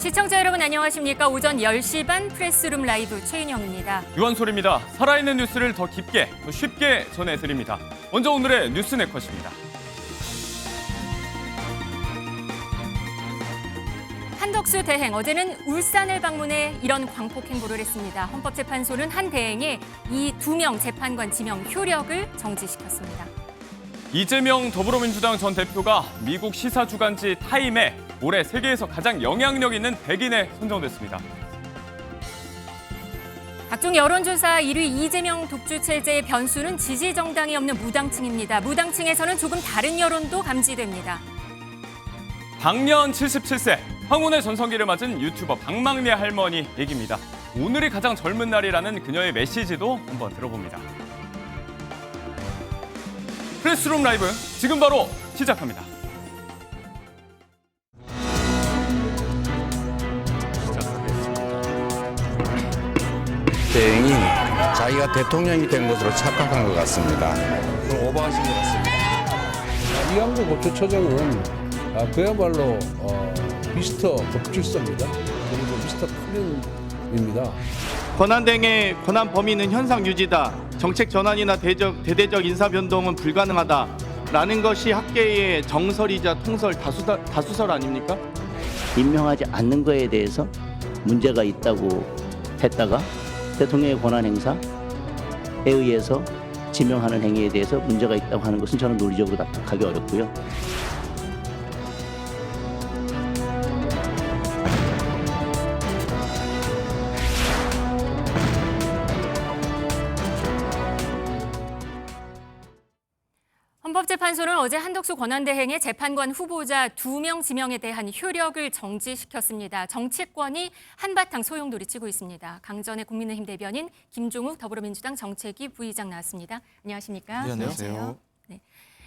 시청자 여러분 안녕하십니까? 오전 10시 반 프레스룸 라이브 최윤영입니다. 유한솔입니다. 살아있는 뉴스를 더 깊게, 더 쉽게 전해드립니다. 먼저 오늘의 뉴스 네컷입니다. 한덕수 대행 어제는 울산을 방문해 이런 광폭 행보를 했습니다. 헌법재판소는 한 대행에 이 2명 재판관 지명 효력을 정지시켰습니다. 이재명 더불어민주당 전 대표가 미국 시사 주간지 타임에 올해 세계에서 가장 영향력 있는 100인에 선정됐습니다. 각종 여론조사 1위 이재명 독주 체제의 변수는 지지 정당이 없는 무당층입니다. 무당층에서는 조금 다른 여론도 감지됩니다. 당년 77세, 황혼의 전성기를 맞은 유튜버 박막내 할머니 얘기입니다. 오늘이 가장 젊은 날이라는 그녀의 메시지도 한번 들어봅니다. 프레스룸 라이브 지금 바로 시작합니다. 대행이 자기가 대통령이 된 것으로 착각한 것 같습니다. 오버하신 것 같습니다. 이양구 고추처장은 그야말로 미스터 법질서입니다. 그리고 미스터 클린입니다. 권한대행의 권한 범위는 현상 유지다. 정책 전환이나 대대적 인사 변동은 불가능하다라는 것이 학계의 정설이자 통설 다수설 아닙니까? 임명하지 않는 거에 대해서 문제가 있다고 했다가 대통령의 권한 행사에 의해서 지명하는 행위에 대해서 문제가 있다고 하는 것은 저는 논리적으로 납득하기 어렵고요. 헌법재판소는 어제 한덕수 권한대행의 재판관 후보자 2명 지명에 대한 효력을 정지시켰습니다. 정치권이 한바탕 소용돌이 치고 있습니다. 강전의 국민의힘 대변인 김종욱 더불어민주당 정책위 부의장 나왔습니다. 안녕하십니까? 네, 안녕하세요. 네.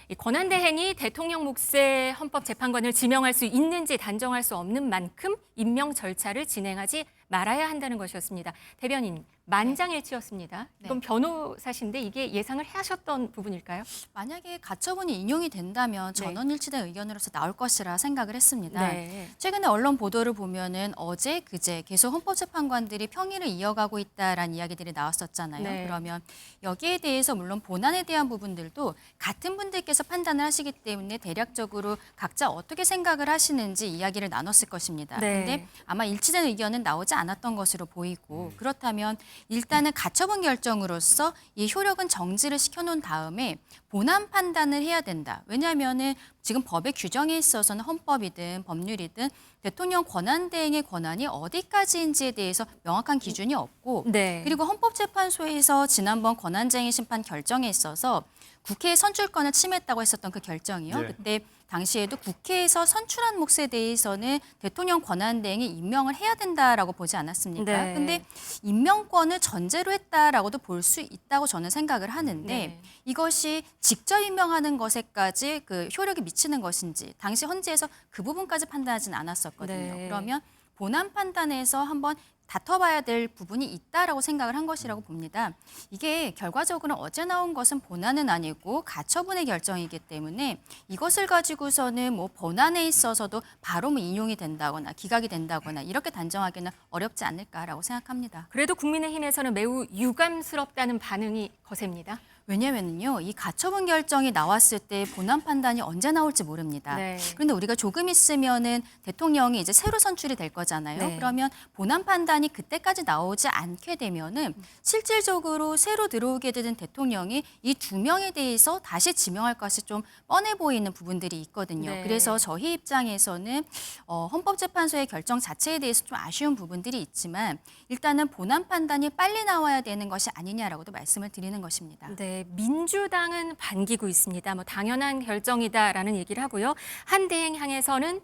이 권한대행이 대통령 몫의 헌법재판관을 지명할 수 있는지 단정할 수 없는 만큼 임명 절차를 진행하지 말아야 한다는 것이었습니다. 대변인, 만장일치였습니다. 이건 변호사신데 이게 예상을 하셨던 부분일까요? 만약에 가처분이 인용이 된다면 전원일치된 의견으로서 나올 것이라 생각을 했습니다. 네. 최근에 언론 보도를 보면은 어제 그제 계속 헌법재판관들이 평일을 이어가고 있다라는 이야기들이 나왔었잖아요. 네. 그러면 여기에 대해서 물론 본안에 대한 부분들도 같은 분들께서 판단을 하시기 때문에 대략적으로 각자 어떻게 생각을 하시는지 이야기를 나눴을 것입니다. 네. 근데 아마 일치된 의견은 나오지 않았던 것으로 보이고 그렇다면 일단은 가처분 결정으로서 이 효력은 정지를 시켜놓은 다음에 본안 판단을 해야 된다. 왜냐하면은 지금 법의 규정에 있어서는 헌법이든 법률이든 대통령 권한대행의 권한이 어디까지인지에 대해서 명확한 기준이 없고 네. 그리고 헌법재판소에서 지난번 권한쟁의 심판 결정에 있어서 국회의 선출권을 침해했다고 했었던 그 결정이요. 네. 그때 당시에도 국회에서 선출한 몫에 대해서는 대통령 권한대행이 임명을 해야 된다라고 보지 않았습니까? 네. 근데 임명권을 전제로 했다라고도 볼 수 있다고 저는 생각을 하는데 네. 이것이 직접 임명하는 것에까지 그 효력이 미치는 것인지 당시 헌재에서 그 부분까지 판단하지는 않았었거든요. 네. 그러면 본안 판단에서 한번 다퉈봐야 될 부분이 있다라고 생각을 한 것이라고 봅니다. 이게 결과적으로 어제 나온 것은 본안은 아니고 가처분의 결정이기 때문에 이것을 가지고서는 뭐 본안에 있어서도 바로 뭐 인용이 된다거나 기각이 된다거나 이렇게 단정하기는 어렵지 않을까라고 생각합니다. 그래도 국민의힘에서는 매우 유감스럽다는 반응이 거셉니다. 왜냐면요, 이 가처분 결정이 나왔을 때 본안 판단이 언제 나올지 모릅니다. 네. 그런데 우리가 조금 있으면은 대통령이 이제 새로 선출이 될 거잖아요. 네. 그러면 본안 판단이 그때까지 나오지 않게 되면은 실질적으로 새로 들어오게 되는 대통령이 이 2명에 대해서 다시 지명할 것이 좀 뻔해 보이는 부분들이 있거든요. 네. 그래서 저희 입장에서는 헌법재판소의 결정 자체에 대해서 좀 아쉬운 부분들이 있지만 일단은 본안 판단이 빨리 나와야 되는 것이 아니냐라고도 말씀을 드리는 것입니다. 네, 민주당은 반기고 있습니다. 뭐 당연한 결정이다라는 얘기를 하고요. 한 대행 향해서는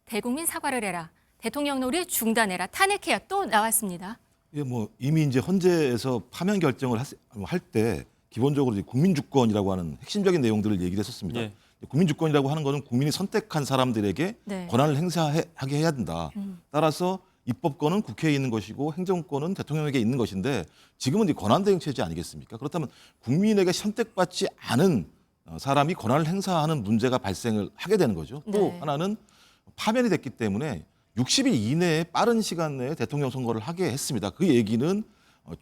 대국민 사과를 해라, 대통령 놀이 중단해라, 탄핵해야 또 나왔습니다. 예, 뭐 이미 이제 헌재에서 파면 결정을 할 때 기본적으로 이제 국민주권이라고 하는 핵심적인 내용들을 얘기를 했었습니다. 예. 국민주권이라고 하는 것은 국민이 선택한 사람들에게 네. 권한을 행사하게 해야 된다. 따라서 입법권은 국회에 있는 것이고 행정권은 대통령에게 있는 것인데 지금은 이 권한대행 체제 아니겠습니까? 그렇다면 국민에게 선택받지 않은 사람이 권한을 행사하는 문제가 발생을 하게 되는 거죠. 또 네. 하나는 파면이 됐기 때문에 60일 이내에 빠른 시간 내에 대통령 선거를 하게 했습니다. 그 얘기는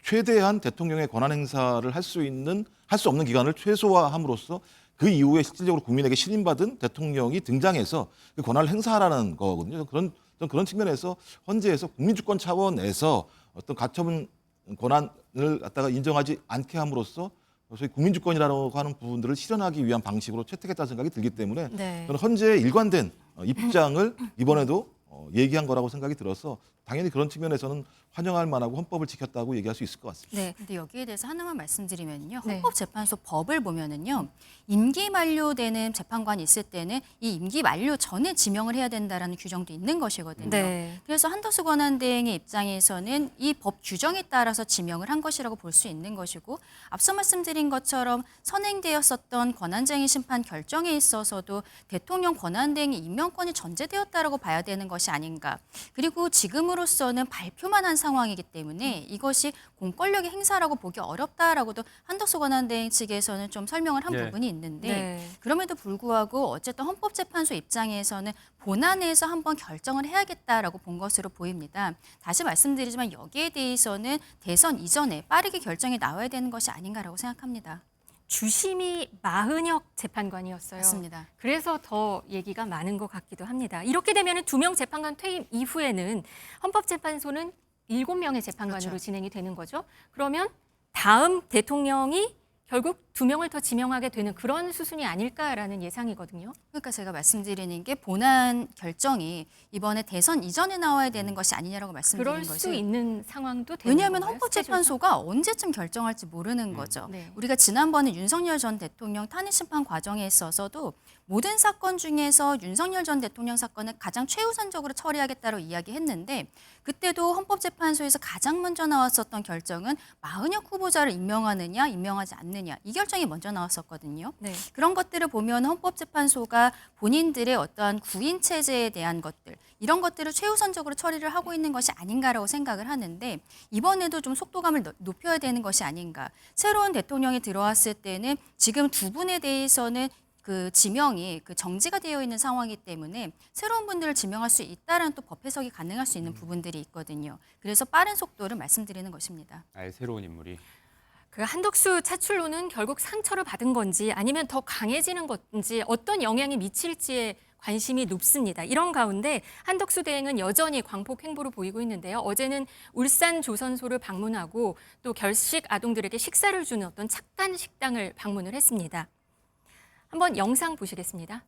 최대한 대통령의 권한 행사를 할 수 없는 기간을 최소화함으로써 그 이후에 실질적으로 국민에게 신임받은 대통령이 등장해서 그 권한을 행사하라는 거거든요. 그런 측면에서 헌재에서 국민주권 차원에서 어떤 가처분 권한을 갖다가 인정하지 않게 함으로써 소위 국민주권이라고 하는 부분들을 실현하기 위한 방식으로 채택했다는 생각이 들기 때문에 네. 저는 헌재의 일관된 입장을 이번에도 얘기한 거라고 생각이 들어서 당연히 그런 측면에서는 환영할 만하고 헌법을 지켰다고 얘기할 수 있을 것 같습니다. 네. 근데 여기에 대해서 하나만 말씀드리면요. 네. 헌법재판소 법을 보면은요. 임기 만료되는 재판관이 있을 때는 이 임기 만료 전에 지명을 해야 된다라는 규정도 있는 것이거든요. 네. 그래서 한덕수 권한대행의 입장에서는 이 법 규정에 따라서 지명을 한 것이라고 볼 수 있는 것이고 앞서 말씀드린 것처럼 선행되었었던 권한쟁의 심판 결정에 있어서도 대통령 권한대행의 임명권이 전제되었다라고 봐야 되는 것이 아닌가. 그리고 지금으로서는 발표만 한 상황이기 때문에 이것이 공권력의 행사라고 보기 어렵다라고도 한덕수 권한대행 측에서는 좀 설명을 한 예. 부분이 있는데 네. 그럼에도 불구하고 어쨌든 헌법재판소 입장에서는 본안에서 한번 결정을 해야겠다라고 본 것으로 보입니다. 다시 말씀드리지만 여기에 대해서는 대선 이전에 빠르게 결정이 나와야 되는 것이 아닌가라고 생각합니다. 주심이 마흔혁 재판관이었어요. 맞습니다. 그래서 더 얘기가 많은 것 같기도 합니다. 이렇게 되면 2명 재판관 퇴임 이후에는 헌법재판소는 7명의 재판관으로 그렇죠. 진행이 되는 거죠. 그러면 다음 대통령이 결국 2명을 더 지명하게 되는 그런 수순이 아닐까라는 예상이거든요. 그러니까 제가 말씀드리는 게 본안 결정이 이번에 대선 이전에 나와야 되는 것이 아니냐라고 말씀드리는 그럴 수 것이 있는 상황도 되는 왜냐하면 건가요? 헌법재판소가 언제쯤 결정할지 모르는 거죠. 네. 우리가 지난번에 윤석열 전 대통령 탄핵심판 과정에 있어서도 모든 사건 중에서 윤석열 전 대통령 사건을 가장 최우선적으로 처리하겠다고 이야기했는데 그때도 헌법재판소에서 가장 먼저 나왔었던 결정은 마흔혁 후보자를 임명하느냐 임명하지 않느냐 이 결정이 먼저 나왔었거든요. 네. 그런 것들을 보면 헌법재판소가 본인들의 어떠한 구인 체제에 대한 것들 이런 것들을 최우선적으로 처리를 하고 있는 것이 아닌가라고 생각을 하는데 이번에도 좀 속도감을 높여야 되는 것이 아닌가. 새로운 대통령이 들어왔을 때는 지금 두 분에 대해서는 그 지명이 그 정지가 되어 있는 상황이기 때문에 새로운 분들을 지명할 수 있다라는 또 법 해석이 가능할 수 있는 부분들이 있거든요. 그래서 빠른 속도를 말씀드리는 것입니다. 아예 새로운 인물이. 그 한덕수 차출로는 결국 상처를 받은 건지 아니면 더 강해지는 건지 어떤 영향이 미칠지에 관심이 높습니다. 이런 가운데 한덕수 대행은 여전히 광폭 행보를 보이고 있는데요. 어제는 울산 조선소를 방문하고 또 결식 아동들에게 식사를 주는 어떤 착한 식당을 방문을 했습니다. 한번 영상 보시겠습니다.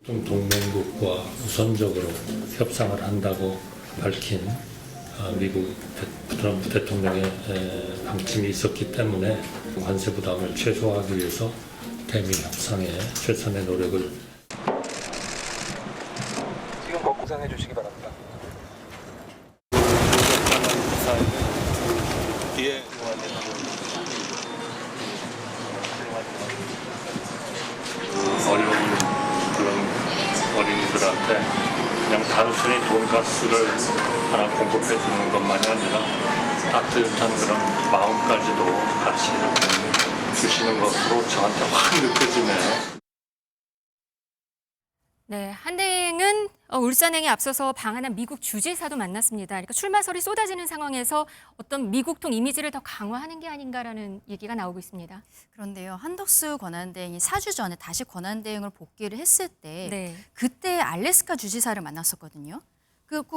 동맹국과 우선적으로 협상을 한다고 밝힌 미국 트럼프 대통령의 방침이 있었기 때문에 관세 부담을 최소화하기 위해서 대미 협상에 최선의 노력을 지금 먹고 상해 주시기 바랍니다. 뒤에 어려운 그런 어린이들한테 그냥 단순히 돈가스를 하나 공급해 주는 것만이 아니라 따뜻한 그런 마음까지도 같이 주시는 것으로 저한테 확 느껴지네요. 네, 한대행은 울산행에 앞서서 방한한 미국 주지사도 만났습니다. 그러니까 출마설이 쏟아지는 상황에서 어떤 미국통 이미지를 더 강화하는 게 아닌가라는 얘기가 나오고 있습니다. 그런데요. 한덕수 권한대행이 4주 전에 다시 권한대행을 복귀를 했을 때 네. 그때 알래스카 주지사를 만났었거든요.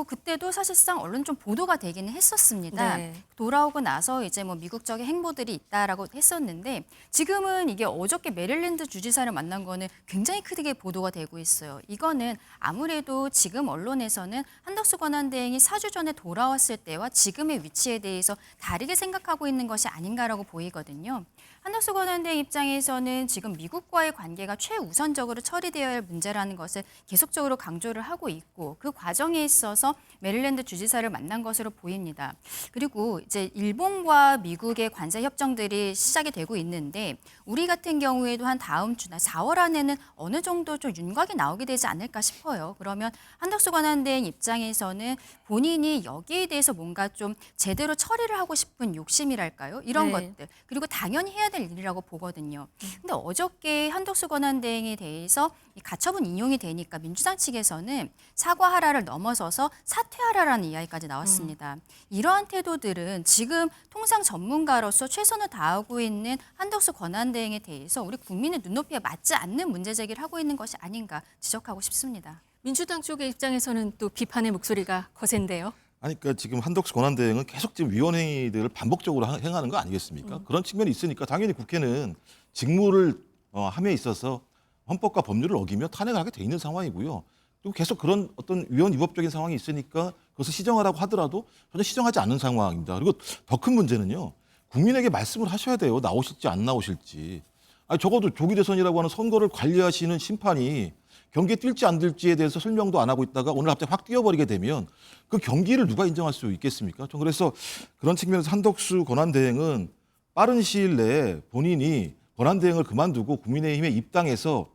그때도 사실상 언론 좀 보도가 되기는 했었습니다. 네. 돌아오고 나서 이제 뭐 미국적인 행보들이 있다라고 했었는데 지금은 이게 어저께 메릴랜드 주지사를 만난 거는 굉장히 크게 보도가 되고 있어요. 이거는 아무래도 지금 언론에서는 한덕수 권한대행이 4주 전에 돌아왔을 때와 지금의 위치에 대해서 다르게 생각하고 있는 것이 아닌가라고 보이거든요. 한덕수 권한대행 입장에서는 지금 미국과의 관계가 최우선적으로 처리되어야 할 문제라는 것을 계속적으로 강조를 하고 있고 그 과정에 있어 있어서 메릴랜드 주지사를 만난 것으로 보입니다. 그리고 이제 일본과 미국의 관세 협정들이 시작이 되고 있는데 우리 같은 경우에도 한 다음 주나 4월 안에는 어느 정도 좀 윤곽이 나오게 되지 않을까 싶어요. 그러면 한덕수 권한대행 입장에서는 본인이 여기에 대해서 뭔가 좀 제대로 처리를 하고 싶은 욕심이랄까요? 이런 네. 것들. 그리고 당연히 해야 될 일이라고 보거든요. 근데 어저께 한덕수 권한대행에 대해서 이 가처분 인용이 되니까 민주당 측에서는 사과하라를 넘어서서 사퇴하라라는 이야기까지 나왔습니다. 이러한 태도들은 지금 통상 전문가로서 최선을 다하고 있는 한덕수 권한대행에 대해서 우리 국민의 눈높이에 맞지 않는 문제 제기를 하고 있는 것이 아닌가 지적하고 싶습니다. 민주당 쪽의 입장에서는 또 비판의 목소리가 거센데요. 아니, 그러니까 지금 한덕수 권한대행은 계속 지금 위헌 행위들을 반복적으로 행하는 거 아니겠습니까? 그런 측면이 있으니까 당연히 국회는 직무를 함에 있어서 헌법과 법률을 어기며 탄핵을 하게 돼 있는 상황이고요. 그리고 계속 그런 어떤 위헌 위법적인 상황이 있으니까 그것을 시정하라고 하더라도 전혀 시정하지 않는 상황입니다. 그리고 더 큰 문제는요. 국민에게 말씀을 하셔야 돼요. 나오실지 안 나오실지. 아니, 적어도 조기 대선이라고 하는 선거를 관리하시는 심판이 경기에 뛸지 안 뛸지에 대해서 설명도 안 하고 있다가 오늘 갑자기 확 뛰어버리게 되면 그 경기를 누가 인정할 수 있겠습니까? 전 그래서 그런 측면에서 한덕수 권한대행은 빠른 시일 내에 본인이 권한대행을 그만두고 국민의힘에 입당해서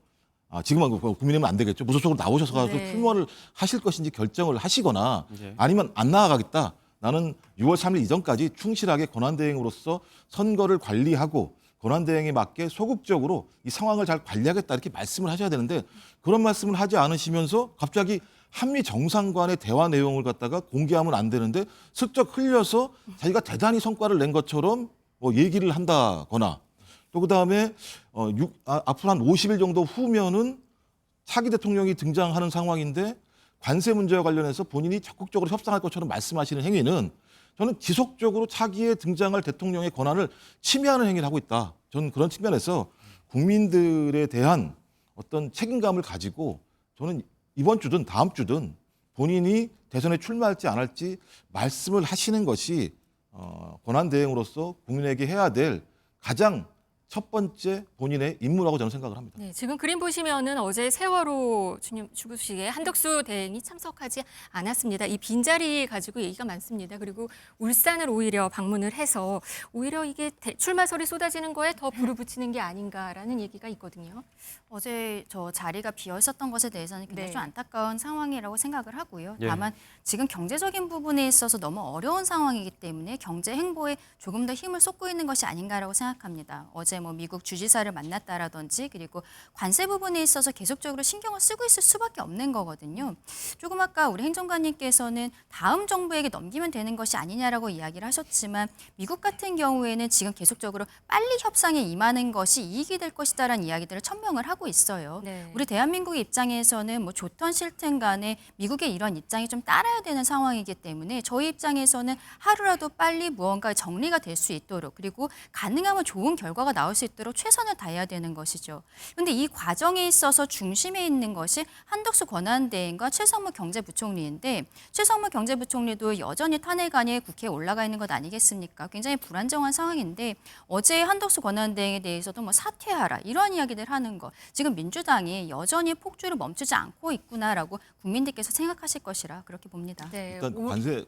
지금은 국민의힘은 안 되겠죠. 무소속으로 나오셔서 가지고 네. 출마를 하실 것인지 결정을 하시거나 네. 아니면 안 나아가겠다. 나는 6월 3일 이전까지 충실하게 권한대행으로서 선거를 관리하고 권한대행에 맞게 소극적으로 이 상황을 잘 관리하겠다 이렇게 말씀을 하셔야 되는데 그런 말씀을 하지 않으시면서 갑자기 한미 정상간의 대화 내용을 갖다가 공개하면 안 되는데 슬쩍 흘려서 자기가 대단히 성과를 낸 것처럼 뭐 얘기를 한다거나 또 그다음에 앞으로 한 50일 정도 후면은 차기 대통령이 등장하는 상황인데 관세 문제와 관련해서 본인이 적극적으로 협상할 것처럼 말씀하시는 행위는 저는 지속적으로 차기에 등장할 대통령의 권한을 침해하는 행위를 하고 있다. 저는 그런 측면에서 국민들에 대한 어떤 책임감을 가지고 저는 이번 주든 다음 주든 본인이 대선에 출마할지 안 할지 말씀을 하시는 것이 권한대행으로서 국민에게 해야 될 가장 첫 번째 본인의 임무라고 저는 생각을 합니다. 네, 지금 그림 보시면은 어제 세월호 주부식에 한덕수 대행이 참석하지 않았습니다. 이 빈자리 가지고 얘기가 많습니다. 그리고 울산을 오히려 방문을 해서 오히려 이게 출마설이 쏟아지는 거에 더 불을 붙이는 게 아닌가라는 얘기가 있거든요. 어제 저 자리가 비어 있었던 것에 대해서는 굉장히 네. 좀 안타까운 상황이라고 생각을 하고요. 예. 다만 지금 경제적인 부분에 있어서 너무 어려운 상황이기 때문에 경제 행보에 조금 더 힘을 쏟고 있는 것이 아닌가라고 생각합니다. 어제 뭐 미국 주지사를 만났다라든지 그리고 관세 부분에 있어서 계속적으로 신경을 쓰고 있을 수밖에 없는 거거든요. 조금 아까 우리 행정관님께서는 다음 정부에게 넘기면 되는 것이 아니냐라고 이야기를 하셨지만 미국 같은 경우에는 지금 계속적으로 빨리 협상에 임하는 것이 이익이 될 것이다라는 이야기들을 천명을 하고 있어요. 네. 우리 대한민국의 입장에서는 뭐 좋든 싫든 간에 미국의 이런 입장이 좀 따라야 되는 상황이기 때문에 저희 입장에서는 하루라도 빨리 무언가 정리가 될 수 있도록 그리고 가능하면 좋은 결과가 나올 수 있도록 최선을 다해야 되는 것이죠. 그런데 이 과정에 있어서 중심에 있는 것이 한덕수 권한대행과 최성무 경제부총리인데 최성무 경제부총리도 여전히 탄핵안에 국회에 올라가 있는 것 아니겠습니까? 굉장히 불안정한 상황인데 어제 한덕수 권한대행에 대해서도 뭐 사퇴하라 이런 이야기들 하는 거 지금 민주당이 여전히 폭주를 멈추지 않고 있구나라고 국민들께서 생각하실 것이라 그렇게 봅니다. 네, 일단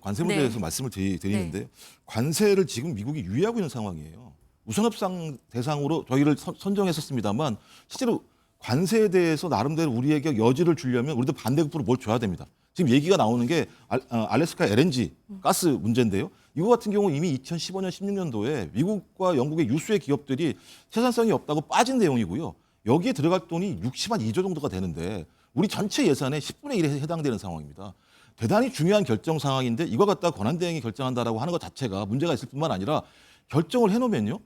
관세 문제에 대해서 말씀을 드리는데 관세를 지금 미국이 유예하고 있는 상황이에요. 우선협상 대상으로 저희를 선정했었습니다만 실제로 관세에 대해서 나름대로 우리에게 여지를 주려면 우리도 반대급부로 뭘 줘야 됩니다. 지금 얘기가 나오는 게 알래스카 LNG 가스 문제인데요. 이거 같은 경우 이미 2015년, 16년도에 미국과 영국의 유수의 기업들이 생산성이 없다고 빠진 내용이고요. 여기에 들어갈 돈이 60만 2조 정도가 되는데 우리 전체 예산의 10분의 1에 해당되는 상황입니다. 대단히 중요한 결정 상황인데 이거 갖다가 권한대행이 결정한다라고 하는 것 자체가 문제가 있을 뿐만 아니라 결정을 해놓으면요.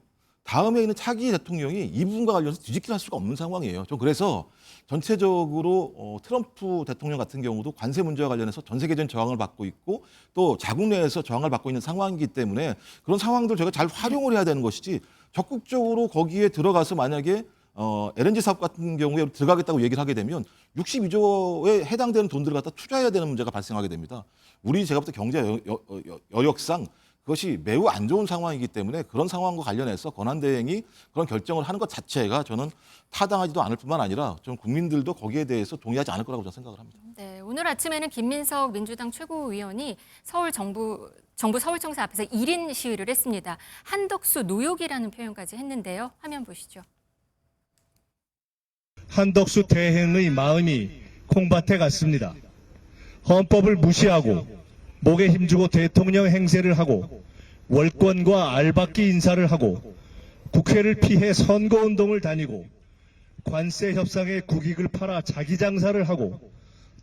다음에 있는 차기 대통령이 이 부분과 관련해서 뒤집기를 할 수가 없는 상황이에요. 좀 그래서 전체적으로 트럼프 대통령 같은 경우도 관세 문제와 관련해서 전 세계적인 저항을 받고 있고 또 자국 내에서 저항을 받고 있는 상황이기 때문에 그런 상황들 저희가 잘 활용을 해야 되는 것이지 적극적으로 거기에 들어가서 만약에 LNG 사업 같은 경우에 들어가겠다고 얘기를 하게 되면 62조에 해당되는 돈들을 갖다 투자해야 되는 문제가 발생하게 됩니다. 우리 제가 볼 때 경제 여력상 그것이 매우 안 좋은 상황이기 때문에 그런 상황과 관련해서 권한대행이 그런 결정을 하는 것 자체가 저는 타당하지도 않을 뿐만 아니라 좀 국민들도 거기에 대해서 동의하지 않을 거라고 저는 생각을 합니다. 네, 오늘 아침에는 김민석 민주당 최고위원이 서울 정부 서울청사 앞에서 1인 시위를 했습니다. 한덕수 노욕이라는 표현까지 했는데요. 화면 보시죠. 한덕수 대행의 마음이 콩밭에 갔습니다. 헌법을 무시하고 목에 힘주고 대통령 행세를 하고 월권과 알박기 인사를 하고 국회를 피해 선거운동을 다니고 관세 협상에 국익을 팔아 자기 장사를 하고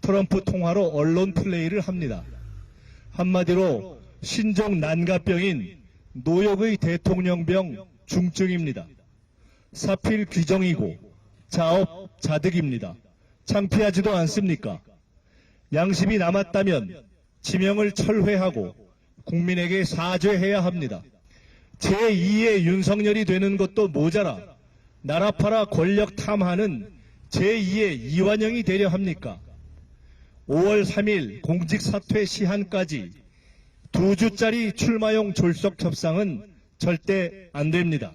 트럼프 통화로 언론 플레이를 합니다. 한마디로 신종 난가병인 노역의 대통령병 중증입니다. 사필 규정이고 자업자득입니다. 창피하지도 않습니까? 양심이 남았다면 지명을 철회하고 국민에게 사죄해야 합니다. 제2의 윤석열이 되는 것도 모자라 나라 팔아 권력 탐하는 제2의 이완영이 되려 합니까? 5월 3일 공직 사퇴 시한까지 2주짜리 출마용 졸속 협상은 절대 안 됩니다.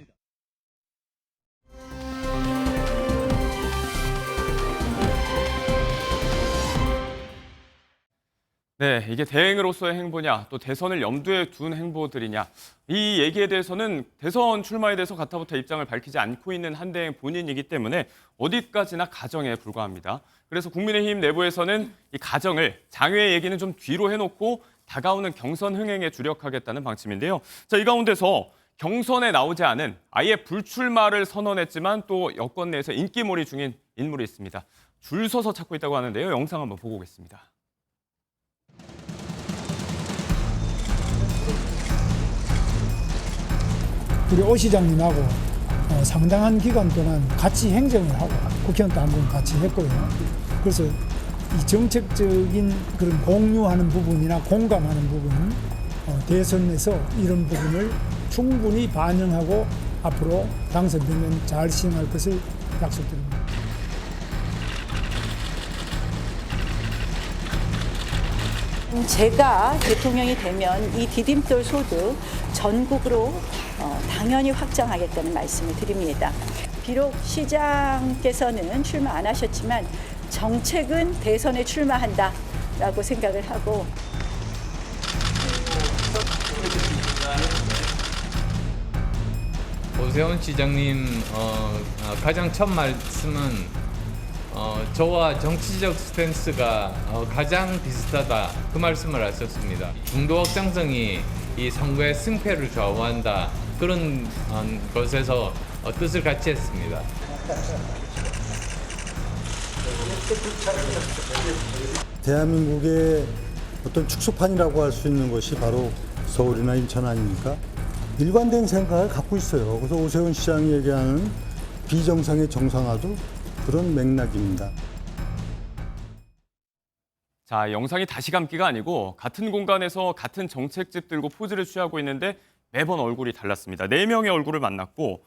네, 이게 대행으로서의 행보냐, 또 대선을 염두에 둔 행보들이냐. 이 얘기에 대해서는 대선 출마에 대해서 가타부터 입장을 밝히지 않고 있는 한 대행 본인이기 때문에 어디까지나 가정에 불과합니다. 그래서 국민의힘 내부에서는 이 가정을, 장외 얘기는 좀 뒤로 해놓고 다가오는 경선 흥행에 주력하겠다는 방침인데요. 자, 이 가운데서 경선에 나오지 않은 아예 불출마를 선언했지만 또 여권 내에서 인기몰이 중인 인물이 있습니다. 줄 서서 찾고 있다고 하는데요. 영상 한번 보고 오겠습니다. 우리 오 시장님하고 상당한 기간 동안 같이 행정을 하고 국회의원도 한 번 같이 했고요. 그래서 이 정책적인 그런 공유하는 부분이나 공감하는 부분은 대선에서 이런 부분을 충분히 반영하고 앞으로 당선되면 잘 시행할 것을 약속드립니다. 제가 대통령이 되면 이 디딤돌 소득 전국으로 당연히 확장하겠다는 말씀을 드립니다. 비록 시장께서는 출마 안 하셨지만 정책은 대선에 출마한다라고 생각을 하고 오세훈 시장님 가장 첫 말씀은 저와 정치적 스탠스가 가장 비슷하다 그 말씀을 하셨습니다. 중도 확장성이 이 선거의 승패를 좌우한다 그런 것에서 뜻을 같이 했습니다. 대한민국의 어떤 축소판이라고 할 수 있는 것이 바로 서울이나 인천 아닙니까? 일관된 생각을 갖고 있어요. 그래서 오세훈 시장이 얘기하는 비정상의 정상화도 그런 맥락입니다. 자, 영상이 다시 감기가 아니고 같은 공간에서 같은 정책집 들고 포즈를 취하고 있는데 매번 얼굴이 달랐습니다. 4명의 얼굴을 만났고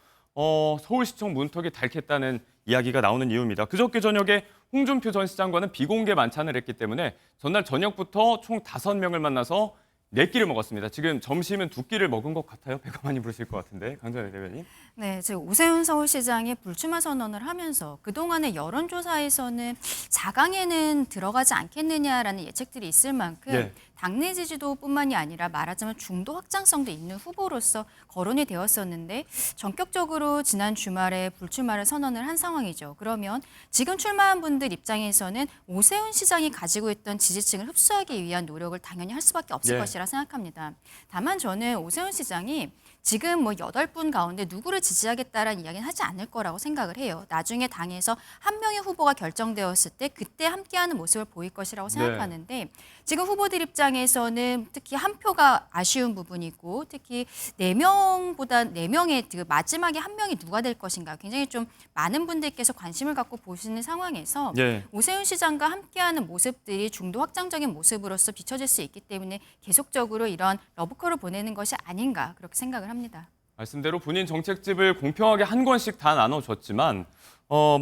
서울시청 문턱이 닳겠다는 이야기가 나오는 이유입니다. 그저께 저녁에 홍준표 전 시장과는 비공개 만찬을 했기 때문에 전날 저녁부터 총 5명을 만나서 4끼를 먹었습니다. 지금 점심은 2끼를 먹은 것 같아요. 배가 많이 부르실 것 같은데. 강전혜 대변인. 네, 지금 오세훈 서울시장이 불출마 선언을 하면서 그동안의 여론조사에서는 4강에는 들어가지 않겠느냐라는 예측들이 있을 만큼 당내 지지도뿐만이 아니라 말하자면 중도 확장성도 있는 후보로서 거론이 되었었는데 전격적으로 지난 주말에 불출마를 선언을 한 상황이죠. 그러면 지금 출마한 분들 입장에서는 오세훈 시장이 가지고 있던 지지층을 흡수하기 위한 노력을 당연히 할 수밖에 없을 것이라 생각합니다. 다만 저는 오세훈 시장이 지금 8분 가운데 누구를 지지하겠다라는 이야기는 하지 않을 거라고 생각을 해요. 나중에 당에서 한 명의 후보가 결정되었을 때 그때 함께하는 모습을 보일 것이라고 생각하는데 지금 후보들 입장에서는 특히 한 표가 아쉬운 부분이고 특히 4명의 그 마지막에 한 명이 누가 될 것인가 굉장히 좀 많은 분들께서 관심을 갖고 보시는 상황에서 오세훈 시장과 함께하는 모습들이 중도 확장적인 모습으로서 비춰질 수 있기 때문에 계속적으로 이런 러브콜을 보내는 것이 아닌가 그렇게 생각을 합니다. 말씀대로 본인 정책집을 공평하게 한 권씩 다 나눠줬지만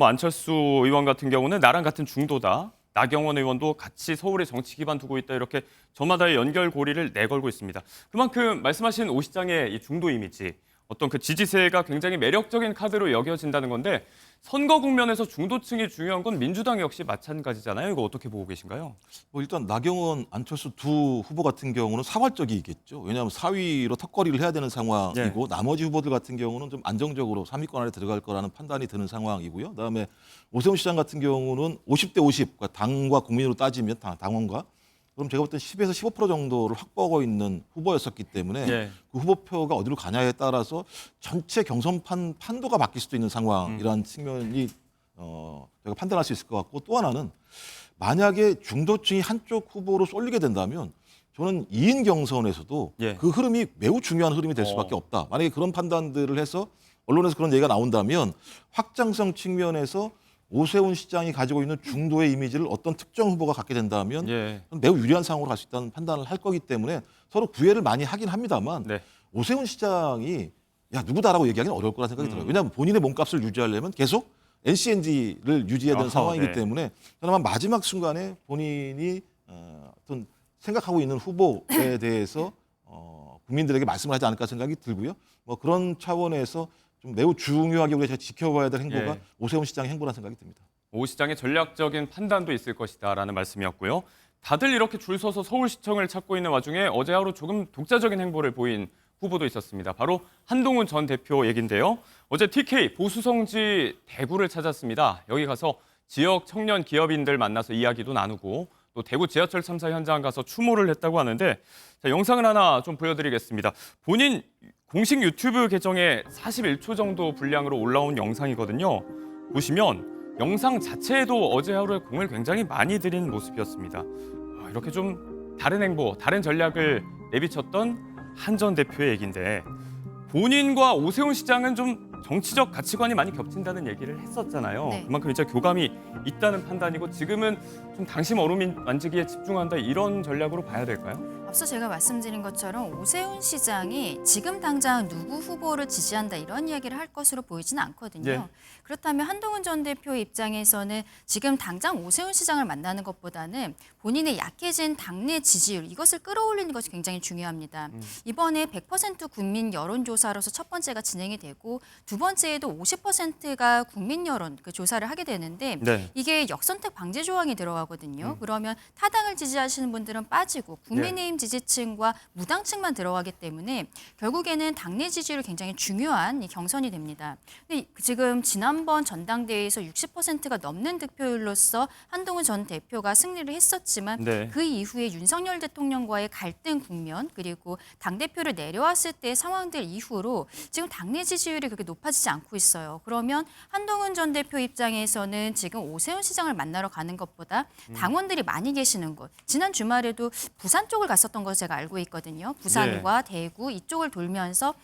안철수 의원 같은 경우는 나랑 같은 중도다. 나경원 의원도 같이 서울에 정치 기반 두고 있다 이렇게 저마다의 연결고리를 내걸고 있습니다. 그만큼 말씀하신 오 시장의 이 중도 이미지, 어떤 그 지지세가 굉장히 매력적인 카드로 여겨진다는 건데 선거 국면에서 중도층이 중요한 건 민주당 역시 마찬가지잖아요. 이거 어떻게 보고 계신가요? 뭐 일단 나경원, 안철수 두 후보 같은 경우는 사활적이겠죠. 왜냐하면 4위로 턱걸이를 해야 되는 상황이고 나머지 후보들 같은 경우는 좀 안정적으로 3위권 안에 들어갈 거라는 판단이 드는 상황이고요. 그다음에 오세훈 시장 같은 경우는 50대 50, 그러니까 당과 국민으로 따지면 당원과 그럼 제가 볼 때 10에서 15% 정도를 확보하고 있는 후보였었기 때문에 그 후보표가 어디로 가냐에 따라서 전체 경선 판도가 바뀔 수도 있는 상황이라는 측면이 제가 판단할 수 있을 것 같고 또 하나는 만약에 중도층이 한쪽 후보로 쏠리게 된다면 저는 2인 경선에서도 그 흐름이 매우 중요한 흐름이 될 수밖에 없다. 만약에 그런 판단들을 해서 언론에서 그런 얘기가 나온다면 확장성 측면에서 오세훈 시장이 가지고 있는 중도의 이미지를 어떤 특정 후보가 갖게 된다면 매우 유리한 상황으로 갈 수 있다는 판단을 할 거기 때문에 서로 구애를 많이 하긴 합니다만 오세훈 시장이 야 누구다라고 얘기하기는 어려울 거라는 생각이 들어요. 왜냐하면 본인의 몸값을 유지하려면 계속 NCND를 유지해야 되는 상황이기 때문에 저는 아마 마지막 순간에 본인이 어떤 생각하고 있는 후보에 대해서 국민들에게 말씀을 하지 않을까 생각이 들고요. 뭐 그런 차원에서 좀 매우 중요하게 우리가 지켜봐야 될 행보가 오세훈 시장의 행보라는 생각이 듭니다. 오 시장의 전략적인 판단도 있을 것이다라는 말씀이었고요. 다들 이렇게 줄 서서 서울시청을 찾고 있는 와중에 어제 하루 조금 독자적인 행보를 보인 후보도 있었습니다. 바로 한동훈 전 대표 얘긴데요. 어제 TK 보수성지 대구를 찾았습니다. 여기 가서 지역 청년 기업인들 만나서 이야기도 나누고 또 대구 지하철 참사 현장 가서 추모를 했다고 하는데 자, 영상을 하나 좀 보여드리겠습니다. 본인 공식 유튜브 계정에 41초 정도 분량으로 올라온 영상이거든요. 보시면 영상 자체에도 어제 하루에 공을 굉장히 많이 들인 모습이었습니다. 이렇게 좀 다른 행보, 다른 전략을 내비쳤던 한 전 대표의 얘기인데 본인과 오세훈 시장은 좀 정치적 가치관이 많이 겹친다는 얘기를 했었잖아요. 그만큼 이제 교감이 있다는 판단이고 지금은 좀 당심 어루민 만지기에 집중한다 이런 전략으로 봐야 될까요? 앞서 제가 말씀드린 것처럼 오세훈 시장이 지금 당장 누구 후보를 지지한다 이런 이야기를 할 것으로 보이지는 않거든요. 그렇다면 한동훈 전 대표 입장에서는 지금 당장 오세훈 시장을 만나는 것보다는 본인의 약해진 당내 지지율 이것을 끌어올리는 것이 굉장히 중요합니다. 이번에 100% 국민 여론조사로서 첫 번째가 진행이 되고 두 번째에도 50%가 국민 여론 그 조사를 하게 되는데 이게 역선택 방지 조항이 들어가거든요. 그러면 타당을 지지하시는 분들은 빠지고 국민의힘 지지층과 무당층만 들어가기 때문에 결국에는 당내 지지율이 굉장히 중요한 이 경선이 됩니다. 근데 지금 지난번 전당대회에서 60%가 넘는 득표율로서 한동훈 전 대표가 승리를 했었지만 그 이후에 윤석열 대통령과의 갈등 국면 그리고 당대표를 내려왔을 때의 상황들 이후로 지금 당내 지지율이 그렇게 높아지지 않고 있어요. 그러면 한동훈 전 대표 입장에서는 지금 오세훈 시장을 만나러 가는 것보다 당원들이 많이 계시는 곳 지난 주말에도 부산 쪽을 갔었던 걸 제가 알고 있거든요. 부산과 대구 이쪽을 돌면서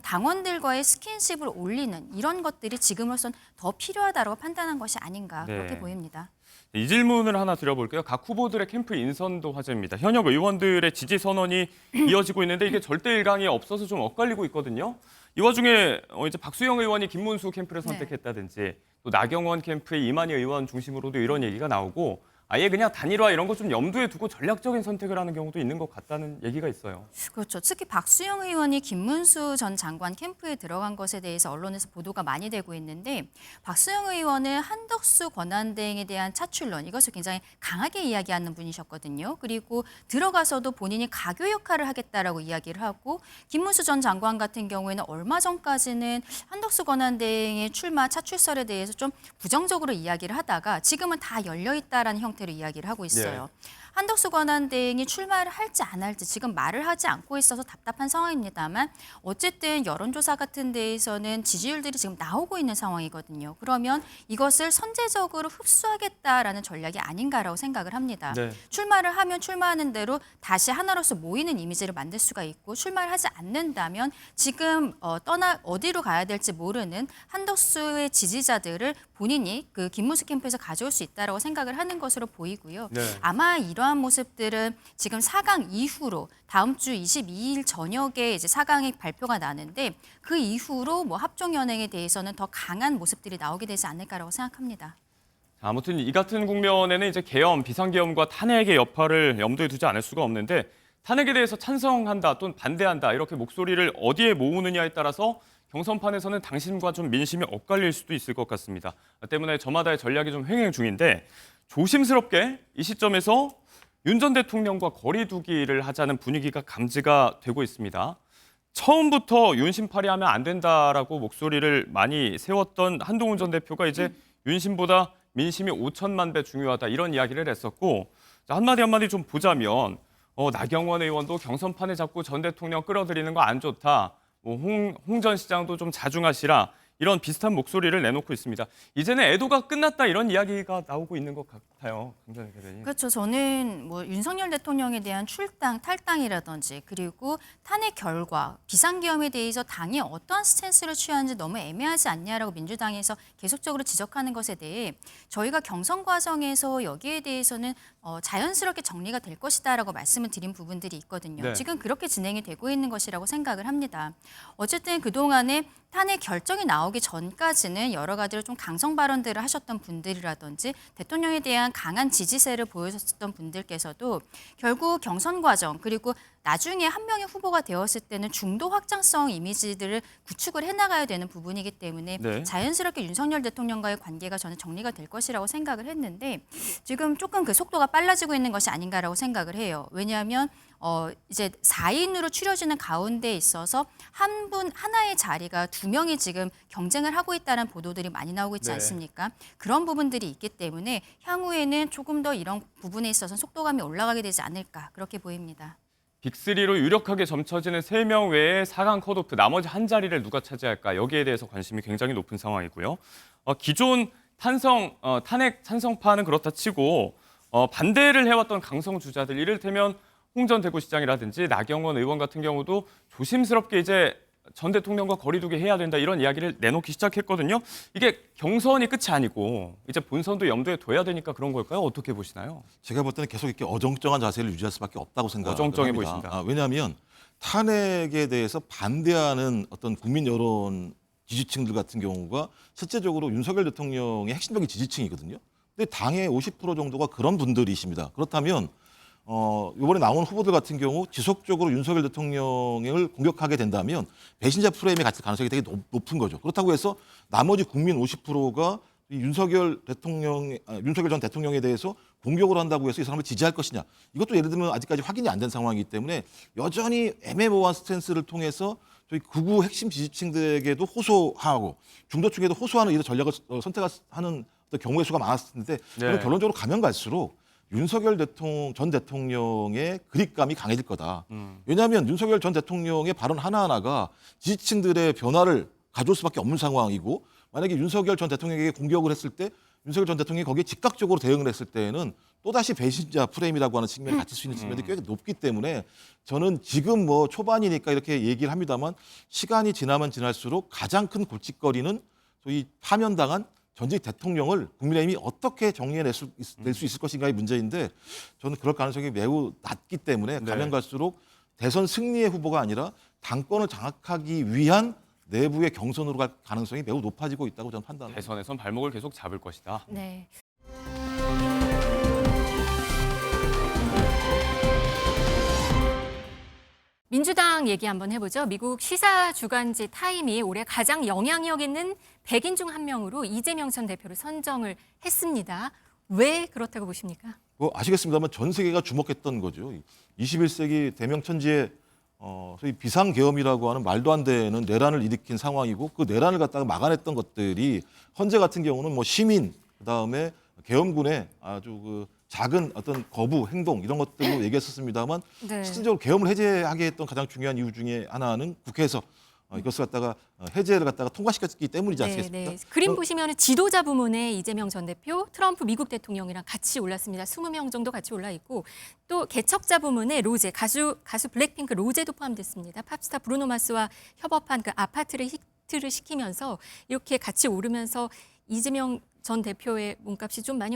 당원들과의 스킨십을 올리는 이런 것들이 지금으로선 더 필요하다고 판단한 것이 아닌가 그렇게 보입니다. 이 질문을 하나 드려볼게요. 각 후보들의 캠프 인선도 화제입니다. 현역 의원들의 지지 선언이 이어지고 있는데 이게 절대 일강이 없어서 좀 엇갈리고 있거든요. 이 와중에 이제 박수영 의원이 김문수 캠프를 선택했다든지 또 나경원 캠프의 이만희 의원 중심으로도 이런 얘기가 나오고 아예 그냥 단일화 이런 거 좀 염두에 두고 전략적인 선택을 하는 경우도 있는 것 같다는 얘기가 있어요. 그렇죠. 특히 박수영 의원이 김문수 전 장관 캠프에 들어간 것에 대해서 언론에서 보도가 많이 되고 있는데 박수영 의원은 한덕수 권한대행에 대한 차출론 이것을 굉장히 강하게 이야기하는 분이셨거든요. 그리고 들어가서도 본인이 가교 역할을 하겠다라고 이야기를 하고 김문수 전 장관 같은 경우에는 얼마 전까지는 한덕수 권한대행의 출마 차출설에 대해서 좀 부정적으로 이야기를 하다가 지금은 다 열려있다라는 형태로 이야기를 하고 있어요. 한덕수 권한대행이 출마를 할지 안 할지 지금 말을 하지 않고 있어서 답답한 상황입니다만 어쨌든 여론조사 같은 데에서는 지지율들이 지금 나오고 있는 상황이거든요. 그러면 이것을 선제적으로 흡수하겠다라는 전략이 아닌가라고 생각을 합니다. 출마를 하면 출마하는 대로 다시 하나로서 모이는 이미지를 만들 수가 있고 출마를 하지 않는다면 지금 어디로 가야 될지 모르는 한덕수의 지지자들을 본인이 그 김문수 캠프에서 가져올 수 있다라고 생각을 하는 것으로 보이고요. 아마 이러한 모습들은 지금 4강 이후로 다음 주 22일 저녁에 이제 4강의 발표가 나는데 그 이후로 뭐 합종 연행에 대해서는 더 강한 모습들이 나오게 되지 않을까라고 생각합니다. 아무튼 이 같은 국면에는 이제 계엄, 비상계엄과 탄핵의 여파를 염두에 두지 않을 수가 없는데 탄핵에 대해서 찬성한다 또는 반대한다 이렇게 목소리를 어디에 모으느냐에 따라서 경선판에서는 당심과 좀 민심이 엇갈릴 수도 있을 것 같습니다. 때문에 저마다의 전략이 좀 횡행 중인데 조심스럽게 이 시점에서 윤 전 대통령과 거리 두기를 하자는 분위기가 감지가 되고 있습니다. 처음부터 윤심팔이 하면 안 된다라고 목소리를 많이 세웠던 한동훈 전 대표가 이제 윤심보다 민심이 5천만 배 중요하다 이런 이야기를 했었고 한마디 좀 보자면 나경원 의원도 경선판에 자꾸 전 대통령 끌어들이는 거 안 좋다. 홍 전 시장도 좀 자중하시라. 이런 비슷한 목소리를 내놓고 있습니다. 이제는 애도가 끝났다 이런 이야기가 나오고 있는 것 같아요. 강전희 대변인. 그렇죠. 저는 뭐 윤석열 대통령에 대한 출당, 탈당이라든지 그리고 탄핵 결과, 비상계엄에 대해서 당이 어떠한 스탠스를 취하는지 너무 애매하지 않냐라고 민주당에서 계속적으로 지적하는 것에 대해 저희가 경선 과정에서 여기에 대해서는 자연스럽게 정리가 될 것이다라고 말씀을 드린 부분들이 있거든요. 네. 지금 그렇게 진행이 되고 있는 것이라고 생각을 합니다. 어쨌든 그동안에 탄핵 결정이 나오기 전까지는 여러 가지로 좀 강성 발언들을 하셨던 분들이라든지 대통령에 대한 강한 지지세를 보여줬던 분들께서도 결국 경선 과정 그리고 나중에 한 명의 후보가 되었을 때는 중도 확장성 이미지들을 구축을 해나가야 되는 부분이기 때문에 네. 자연스럽게 윤석열 대통령과의 관계가 저는 정리가 될 것이라고 생각을 했는데 지금 조금 그 속도가 빨라지고 있는 것이 아닌가라고 생각을 해요. 왜냐하면 이제 4인으로 추려지는 가운데 있어서 하나의 자리가 2명이 지금 경쟁을 하고 있다는 보도들이 많이 나오고 있지 네. 않습니까? 그런 부분들이 있기 때문에 향후에는 조금 더 이런 부분에 있어서 속도감이 올라가게 되지 않을까 그렇게 보입니다. 빅3로 유력하게 점쳐지는 3명 외에 4강 컷오프 나머지 한 자리를 누가 차지할까 여기에 대해서 관심이 굉장히 높은 상황이고요. 기존 탄핵 찬성파는 그렇다 치고 반대를 해왔던 강성 주자들 이를테면 홍 전 대구시장이라든지 나경원 의원 같은 경우도 조심스럽게 이제 전 대통령과 거리두기 해야 된다 이런 이야기를 내놓기 시작했거든요. 이게 경선이 끝이 아니고 이제 본선도 염두에 둬야 되니까 그런 걸까요? 어떻게 보시나요? 제가 볼 때는 계속 이렇게 어정쩡한 자세를 유지할 수밖에 없다고 생각합니다. 어정쩡해 보이십니다. 왜냐하면 탄핵에 대해서 반대하는 어떤 국민 여론 지지층들 같은 경우가 실제적으로 윤석열 대통령의 핵심적인 지지층이거든요. 근데 당의 50% 정도가 그런 분들이십니다. 그렇다면 이번에 나온 후보들 같은 경우 지속적으로 윤석열 대통령을 공격하게 된다면 배신자 프레임에 갇힐 가능성이 되게 높은 거죠. 그렇다고 해서 나머지 국민 50%가 윤석열 전 대통령에 대해서 공격을 한다고 해서 이 사람을 지지할 것이냐. 이것도 예를 들면 아직까지 확인이 안 된 상황이기 때문에 여전히 애매모호한 스탠스를 통해서 저희 극우 핵심 지지층들에게도 호소하고 중도층에도 호소하는 이런 전략을 선택하는 경우의 수가 많았는데 네. 결론적으로 가면 갈수록 윤석열 전 대통령의 그립감이 강해질 거다. 왜냐하면 윤석열 전 대통령의 발언 하나하나가 지지층들의 변화를 가져올 수밖에 없는 상황이고 만약에 윤석열 전 대통령에게 공격을 했을 때 윤석열 전 대통령이 거기에 즉각적으로 대응을 했을 때는 또다시 배신자 프레임이라고 하는 측면에 갇힐 수 있는 측면이 꽤 높기 때문에 저는 지금 뭐 초반이니까 이렇게 얘기를 합니다만 시간이 지나면 지날수록 가장 큰 골칫거리는 소위 파면당한 전직 대통령을 국민의힘이 어떻게 정리해낼 수 있을 것인가의 문제인데 저는 그럴 가능성이 매우 낮기 때문에 가면 갈수록 대선 승리의 후보가 아니라 당권을 장악하기 위한 내부의 경선으로 갈 가능성이 매우 높아지고 있다고 저는 판단합니다. 대선에선 발목을 계속 잡을 것이다. 네. 민주당 얘기 한번 해보죠. 미국 시사 주간지 타임이 올해 가장 영향력 있는 100인 중 한 명으로 이재명 전 대표를 선정을 했습니다. 왜 그렇다고 보십니까? 아시겠습니다만 전 세계가 주목했던 거죠. 21세기 대명천지의 소위 비상계엄이라고 하는 말도 안 되는 내란을 일으킨 상황이고 그 내란을 갖다가 막아냈던 것들이 헌재 같은 경우는 뭐 시민 그다음에 계엄군의 아주 그 작은 어떤 거부 행동 이런 것들로 얘기했었습니다만 네. 실질적으로 계엄을 해제하게 했던 가장 중요한 이유 중에 하나는 국회에서 이것을 갖다가 해제를 갖다가 통과시켰기 때문이지 않겠습니까? 네. 그림 보시면 지도자 부문에 이재명 전 대표, 트럼프 미국 대통령이랑 같이 올랐습니다. 20명 정도 같이 올라 있고 또 개척자 부문에 로제, 가수 블랙핑크 로제도 포함됐습니다. 팝스타 브루노 마스와 협업한 그 아파트를 히트를 시키면서 이렇게 같이 오르면서 이재명 전 대표의 몸값이 좀 많이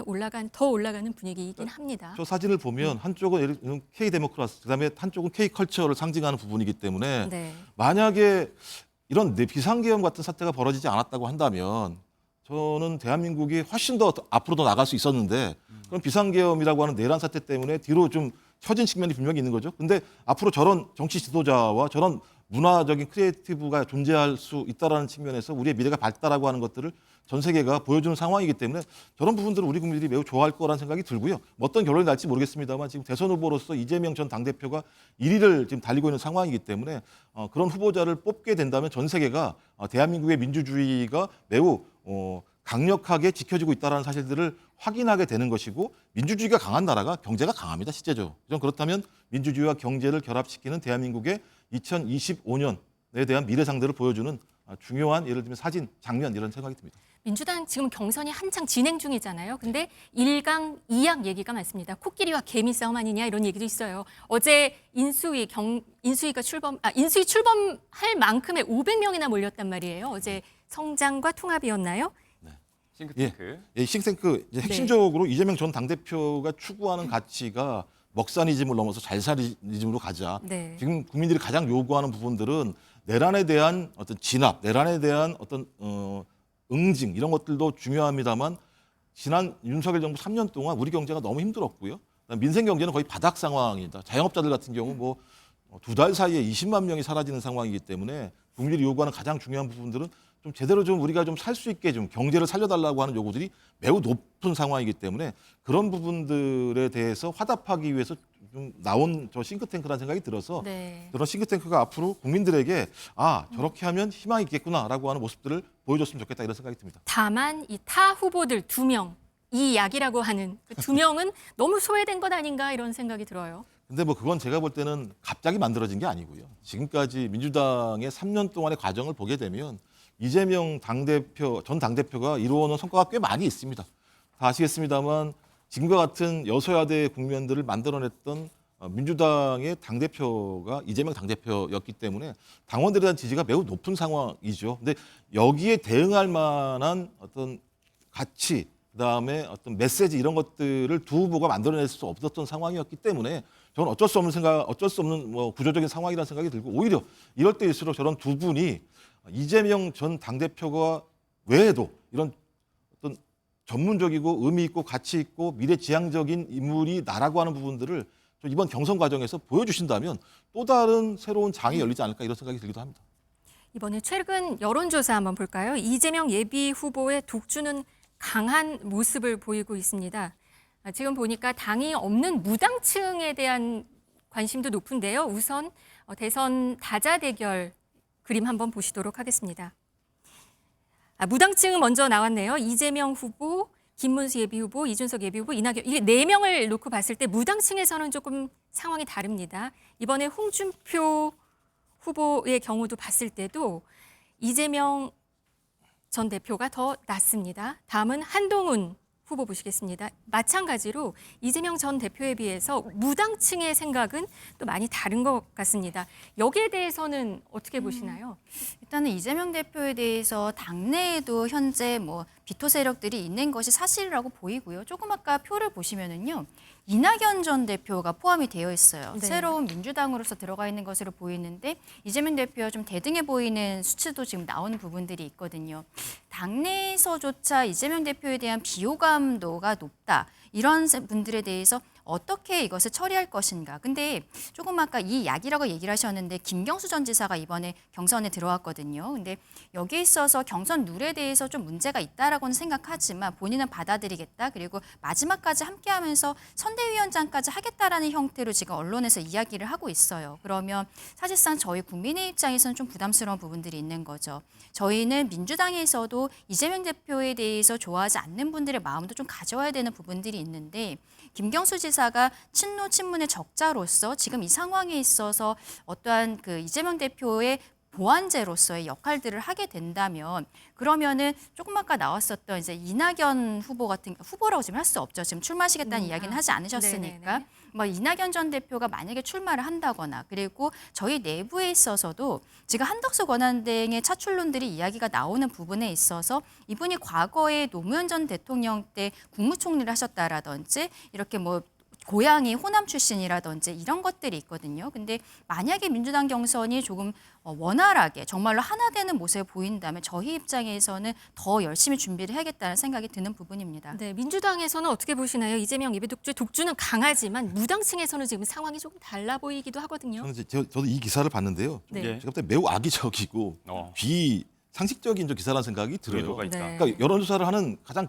더 올라가는 분위기이긴 합니다. 저 사진을 보면 한쪽은 예를 들면 K 데모크라스, 그다음에 한쪽은 K 컬처를 상징하는 부분이기 때문에 네. 만약에 이런 비상계엄 같은 사태가 벌어지지 않았다고 한다면 저는 대한민국이 훨씬 더 앞으로 더 나갈 수 있었는데 그런 비상계엄이라고 하는 내란 사태 때문에 뒤로 좀 처진 측면이 분명히 있는 거죠. 근데 앞으로 저런 정치 지도자와 저런 문화적인 크리에이티브가 존재할 수 있다라는 측면에서 우리의 미래가 밝다라고 하는 것들을 전 세계가 보여주는 상황이기 때문에 저런 부분들을 우리 국민들이 매우 좋아할 거라는 생각이 들고요. 뭐 어떤 결론이 날지 모르겠습니다만 지금 대선 후보로서 이재명 전 당대표가 1위를 지금 달리고 있는 상황이기 때문에 그런 후보자를 뽑게 된다면 전 세계가 대한민국의 민주주의가 매우 강력하게 지켜지고 있다는 사실들을 확인하게 되는 것이고 민주주의가 강한 나라가 경제가 강합니다. 실제죠. 그렇다면 민주주의와 경제를 결합시키는 대한민국의 2025년에 대한 미래상들을 보여주는 중요한 예를 들면 사진, 장면 이런 생각이 듭니다. 민주당 지금 경선이 한창 진행 중이잖아요. 근데 1강, 2약 얘기가 많습니다. 코끼리와 개미 싸움 아니냐 이런 얘기도 있어요. 어제 인수위 출범할 만큼의 500명이나 몰렸단 말이에요. 어제 성장과 통합이었나요? 싱크탱크. 예, 싱크탱크 핵심적으로 이재명 전 당대표가 추구하는 가치가 먹사니즘을 넘어서 잘살이즘으로 가자. 네. 지금 국민들이 가장 요구하는 부분들은 내란에 대한 어떤 진압, 내란에 대한 어떤 응징 이런 것들도 중요합니다만 지난 윤석열 정부 3년 동안 우리 경제가 너무 힘들었고요. 민생 경제는 거의 바닥 상황이다. 자영업자들 같은 경우 뭐 2달 사이에 20만 명이 사라지는 상황이기 때문에 국민들이 요구하는 가장 중요한 부분들은 좀 제대로 좀 우리가 좀 살 수 있게 좀 경제를 살려달라고 하는 요구들이 매우 높은 상황이기 때문에 그런 부분들에 대해서 화답하기 위해서 좀 나온 저 싱크탱크라는 생각이 들어서 네. 그런 싱크탱크가 앞으로 국민들에게 저렇게 하면 희망이 있겠구나라고 하는 모습들을 보여줬으면 좋겠다 이런 생각이 듭니다. 다만 이 타 후보들 2명, 이 약이라고 하는 그 2명은 너무 소외된 것 아닌가 이런 생각이 들어요. 근데 뭐 그건 제가 볼 때는 갑자기 만들어진 게 아니고요. 지금까지 민주당의 3년 동안의 과정을 보게 되면 이재명 전 당대표가 이루어놓은 성과가 꽤 많이 있습니다. 다 아시겠습니다만 지금과 같은 여소야대 국면들을 만들어냈던 민주당의 당대표가 이재명 당대표였기 때문에 당원들에 대한 지지가 매우 높은 상황이죠. 근데 여기에 대응할 만한 어떤 가치, 그다음에 어떤 메시지 이런 것들을 두 후보가 만들어낼 수 없었던 상황이었기 때문에 저는 어쩔 수 없는 뭐 구조적인 상황이라는 생각이 들고 오히려 이럴 때일수록 저런 두 분이 이재명 전 당대표가 외에도 이런 어떤 전문적이고 의미 있고 가치 있고 미래지향적인 인물이 나라고 하는 부분들을 좀 이번 경선 과정에서 보여주신다면 또 다른 새로운 장이 열리지 않을까 이런 생각이 들기도 합니다. 이번에 최근 여론조사 한번 볼까요? 이재명 예비 후보의 독주는 강한 모습을 보이고 있습니다. 지금 보니까 당이 없는 무당층에 대한 관심도 높은데요. 우선 대선 다자 대결 그림 한번 보시도록 하겠습니다. 무당층은 먼저 나왔네요. 이재명 후보, 김문수 예비 후보, 이준석 예비 후보, 이낙연 이게 4명을 놓고 봤을 때 무당층에서는 조금 상황이 다릅니다. 이번에 홍준표 후보의 경우도 봤을 때도 이재명 전 대표가 더 낫습니다. 다음은 한동훈 후보 보시겠습니다. 마찬가지로 이재명 전 대표에 비해서 무당층의 생각은 또 많이 다른 것 같습니다. 여기에 대해서는 어떻게 보시나요? 일단은 이재명 대표에 대해서 당내에도 현재 뭐 비토 세력들이 있는 것이 사실이라고 보이고요. 조금 아까 표를 보시면은요. 이낙연 전 대표가 포함이 되어 있어요. 네. 새로운 민주당으로서 들어가 있는 것으로 보이는데 이재명 대표가 좀 대등해 보이는 수치도 지금 나오는 부분들이 있거든요. 당내에서조차 이재명 대표에 대한 비호감도가 높다. 이런 분들에 대해서 어떻게 이것을 처리할 것인가. 근데 조금 아까 이 약이라고 얘기를 하셨는데 김경수 전 지사가 이번에 경선에 들어왔거든요. 근데 여기에 있어서 경선 룰에 대해서 좀 문제가 있다라고는 생각하지만 본인은 받아들이겠다. 그리고 마지막까지 함께하면서 선대위원장까지 하겠다라는 형태로 지금 언론에서 이야기를 하고 있어요. 그러면 사실상 저희 국민의 입장에서는 좀 부담스러운 부분들이 있는 거죠. 저희는 민주당에서도 이재명 대표에 대해서 좋아하지 않는 분들의 마음도 좀 가져와야 되는 부분들이 있는데 김경수 지사가 친노 친문의 적자로서 지금 이 상황에 있어서 어떠한 그 이재명 대표의 보완제로서의 역할들을 하게 된다면 그러면은 조금 아까 나왔었던 이제 이낙연 후보 같은 후보라고 지금 할 수 없죠. 지금 출마하시겠다는 이야기는 하지 않으셨으니까. 네네네. 뭐 이낙연 전 대표가 만약에 출마를 한다거나 그리고 저희 내부에 있어서도 지금 한덕수 권한대행의 차출론들이 이야기가 나오는 부분에 있어서 이분이 과거에 노무현 전 대통령 때 국무총리를 하셨다라든지 이렇게 뭐 고향이 호남 출신이라든지 이런 것들이 있거든요. 근데 만약에 민주당 경선이 조금 원활하게 정말로 하나 되는 모습을 보인다면 저희 입장에서는 더 열심히 준비를 해야겠다는 생각이 드는 부분입니다. 네, 민주당에서는 어떻게 보시나요? 이재명 예비 독주는 강하지만 무당층에서는 지금 상황이 조금 달라 보이기도 하거든요. 저도 이 기사를 봤는데요. 네. 제가 볼 때 매우 악의적이고 비상식적인 기사라는 생각이 들어요. 의도가 있다. 네. 그러니까 여론조사를 하는 가장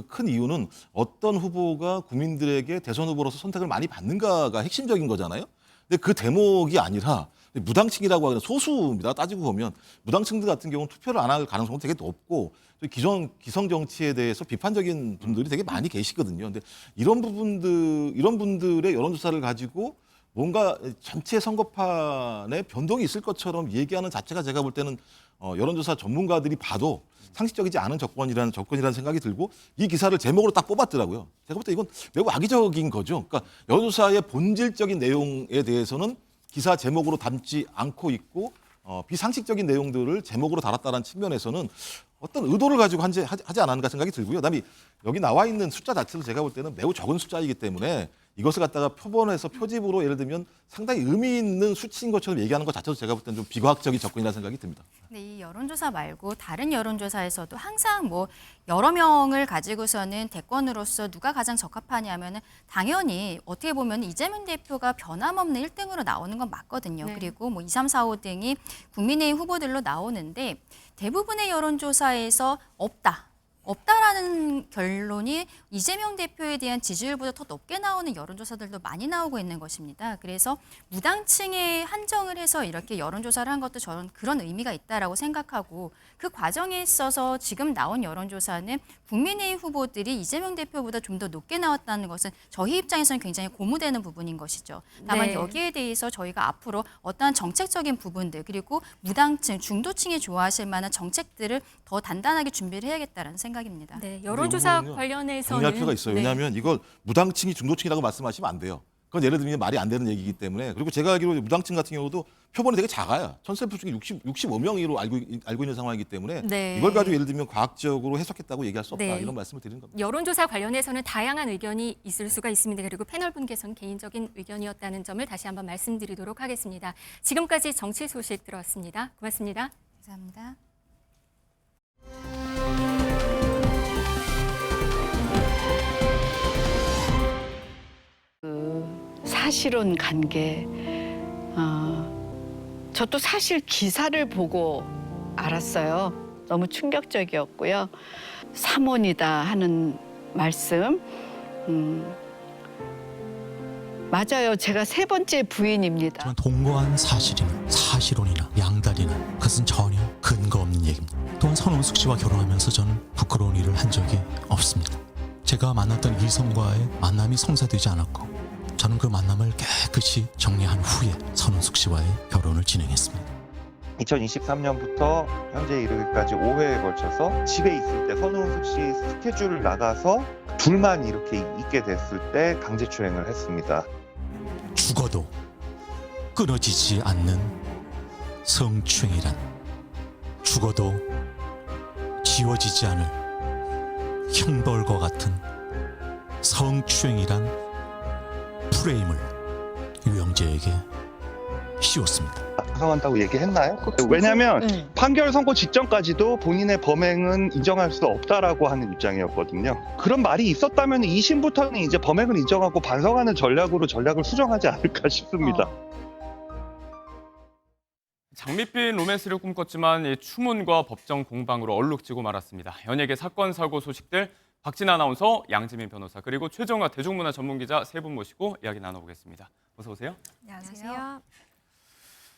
큰 이유는 어떤 후보가 국민들에게 대선 후보로서 선택을 많이 받는가가 핵심적인 거잖아요. 근데 그 대목이 아니라 무당층이라고 하는 소수입니다. 따지고 보면 무당층들 같은 경우는 투표를 안 할 가능성은 되게 높고 기성 정치에 대해서 비판적인 분들이 되게 많이 계시거든요. 근데 이런 분들의 여론조사를 가지고 뭔가 전체 선거판에 변동이 있을 것처럼 얘기하는 자체가 제가 볼 때는 여론조사 전문가들이 봐도 상식적이지 않은 접근이라는 생각이 들고 이 기사를 제목으로 딱 뽑았더라고요. 제가 볼 때 이건 매우 악의적인 거죠. 그러니까 여론조사의 본질적인 내용에 대해서는 기사 제목으로 담지 않고 있고 비상식적인 내용들을 제목으로 달았다는 측면에서는 어떤 의도를 가지고 하지 않았는가 생각이 들고요. 그다음에 여기 나와 있는 숫자 자체를 제가 볼 때는 매우 적은 숫자이기 때문에 이것을 갖다가 표본해서 표집으로 예를 들면 상당히 의미 있는 수치인 것처럼 얘기하는 것 자체도 제가 볼 때는 좀 비과학적인 접근이라는 생각이 듭니다. 근데 이 여론조사 말고 다른 여론조사에서도 항상 뭐 여러 명을 가지고서는 대권으로서 누가 가장 적합하냐면은 당연히 어떻게 보면 이재명 대표가 변함없는 1등으로 나오는 건 맞거든요. 네. 그리고 뭐 2, 3, 4, 5등이 국민의힘 후보들로 나오는데 대부분의 여론조사에서 없다라는 결론이 이재명 대표에 대한 지지율보다 더 높게 나오는 여론조사들도 많이 나오고 있는 것입니다. 그래서 무당층에 한정을 해서 이렇게 여론조사를 한 것도 저는 그런 의미가 있다라고 생각하고 그 과정에 있어서 지금 나온 여론조사는 국민의힘 후보들이 이재명 대표보다 좀 더 높게 나왔다는 것은 저희 입장에서는 굉장히 고무되는 부분인 것이죠. 다만 네. 여기에 대해서 저희가 앞으로 어떠한 정책적인 부분들 그리고 무당층, 중도층이 좋아하실 만한 정책들을 더 단단하게 준비를 해야겠다는 생각입니다. 네, 여론조사 근데 관련해서는 정리할 필요가 있어요. 네. 왜냐하면 이걸 무당층이 중도층이라고 말씀하시면 안 돼요. 그건 예를 들면 말이 안 되는 얘기이기 때문에. 그리고 제가 알기로 무당층 같은 경우도 표본이 되게 작아요. 1000셀프 중에 65명으로 알고 있는 상황이기 때문에 네. 이걸 가지고 예를 들면 과학적으로 해석했다고 얘기할 수 없다. 네. 이런 말씀을 드리는 겁니다. 여론조사 관련해서는 다양한 의견이 있을 수가 있습니다. 그리고 패널분께서는 개인적인 의견이었다는 점을 다시 한번 말씀드리도록 하겠습니다. 지금까지 정치 소식 들어왔습니다. 고맙습니다. 감사합니다. 사실혼 관계. 저도 사실 기사를 보고 알았어요. 너무 충격적이었고요. 사모니다 하는 말씀. 맞아요. 제가 세 번째 부인입니다. 동거한 사실이나 사실혼이나 양다리나 그것은 전혀 근거 없는 얘기입니다. 또한 선홍숙 씨와 결혼하면서 저는 부끄러운 일을 한 적이 없습니다. 제가 만났던 이성과의 만남이 성사되지 않았고 저는 그 만남을 깨끗이 정리한 후에 선홍숙 씨와의 결혼을 진행했습니다. 2023년부터 현재 이르기까지 5회에 걸쳐서 집에 있을 때 선홍숙 씨 스케줄을 나가서 둘만 이렇게 있게 됐을 때 강제추행을 했습니다. 죽어도 끊어지지 않는 성추행이란 죽어도 지워지지 않을 형벌과 같은 성추행이란 프레임을 유영재에게 씌웠습니다. 구성한다고 얘기했나요? 왜냐하면 판결 선고 직전까지도 본인의 범행은 인정할 수 없다라고 하는 입장이었거든요. 그런 말이 있었다면 2심부터는 이제 범행을 인정하고 반성하는 전략을 수정하지 않을까 싶습니다. 장밋빛 로맨스를 꿈꿨지만 이 추문과 법정 공방으로 얼룩지고 말았습니다. 연예계 사건 사고 소식들 박진 아나운서, 양지민 변호사 그리고 최정화 대중문화 전문기자 세 분 모시고 이야기 나눠보겠습니다. 어서 오세요. 안녕하세요.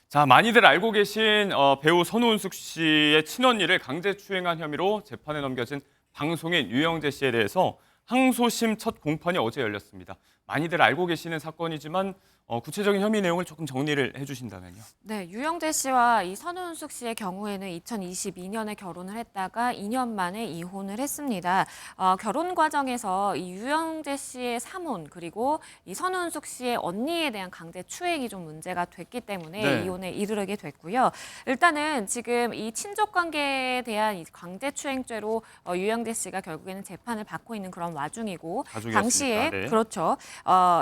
자, 많이들 알고 계신 배우 선우은숙 씨의 친언니를 강제추행한 혐의로 재판에 넘겨진 방송인 유영재 씨에 대해서 항소심 첫 공판이 어제 열렸습니다. 많이들 알고 계시는 사건이지만 구체적인 혐의 내용을 조금 정리를 해주신다면요. 네, 유영재 씨와 이 선운숙 씨의 경우에는 2022년에 결혼을 했다가 2년 만에 이혼을 했습니다. 결혼 과정에서 이 유영재 씨의 사몬 그리고 이 선운숙 씨의 언니에 대한 강제 추행이 좀 문제가 됐기 때문에 네. 이혼에 이르게 됐고요. 일단은 지금 이 친족 관계에 대한 이 강제 추행죄로 유영재 씨가 결국에는 재판을 받고 있는 그런 와중이고 가족이었으니까, 당시에 네. 그렇죠.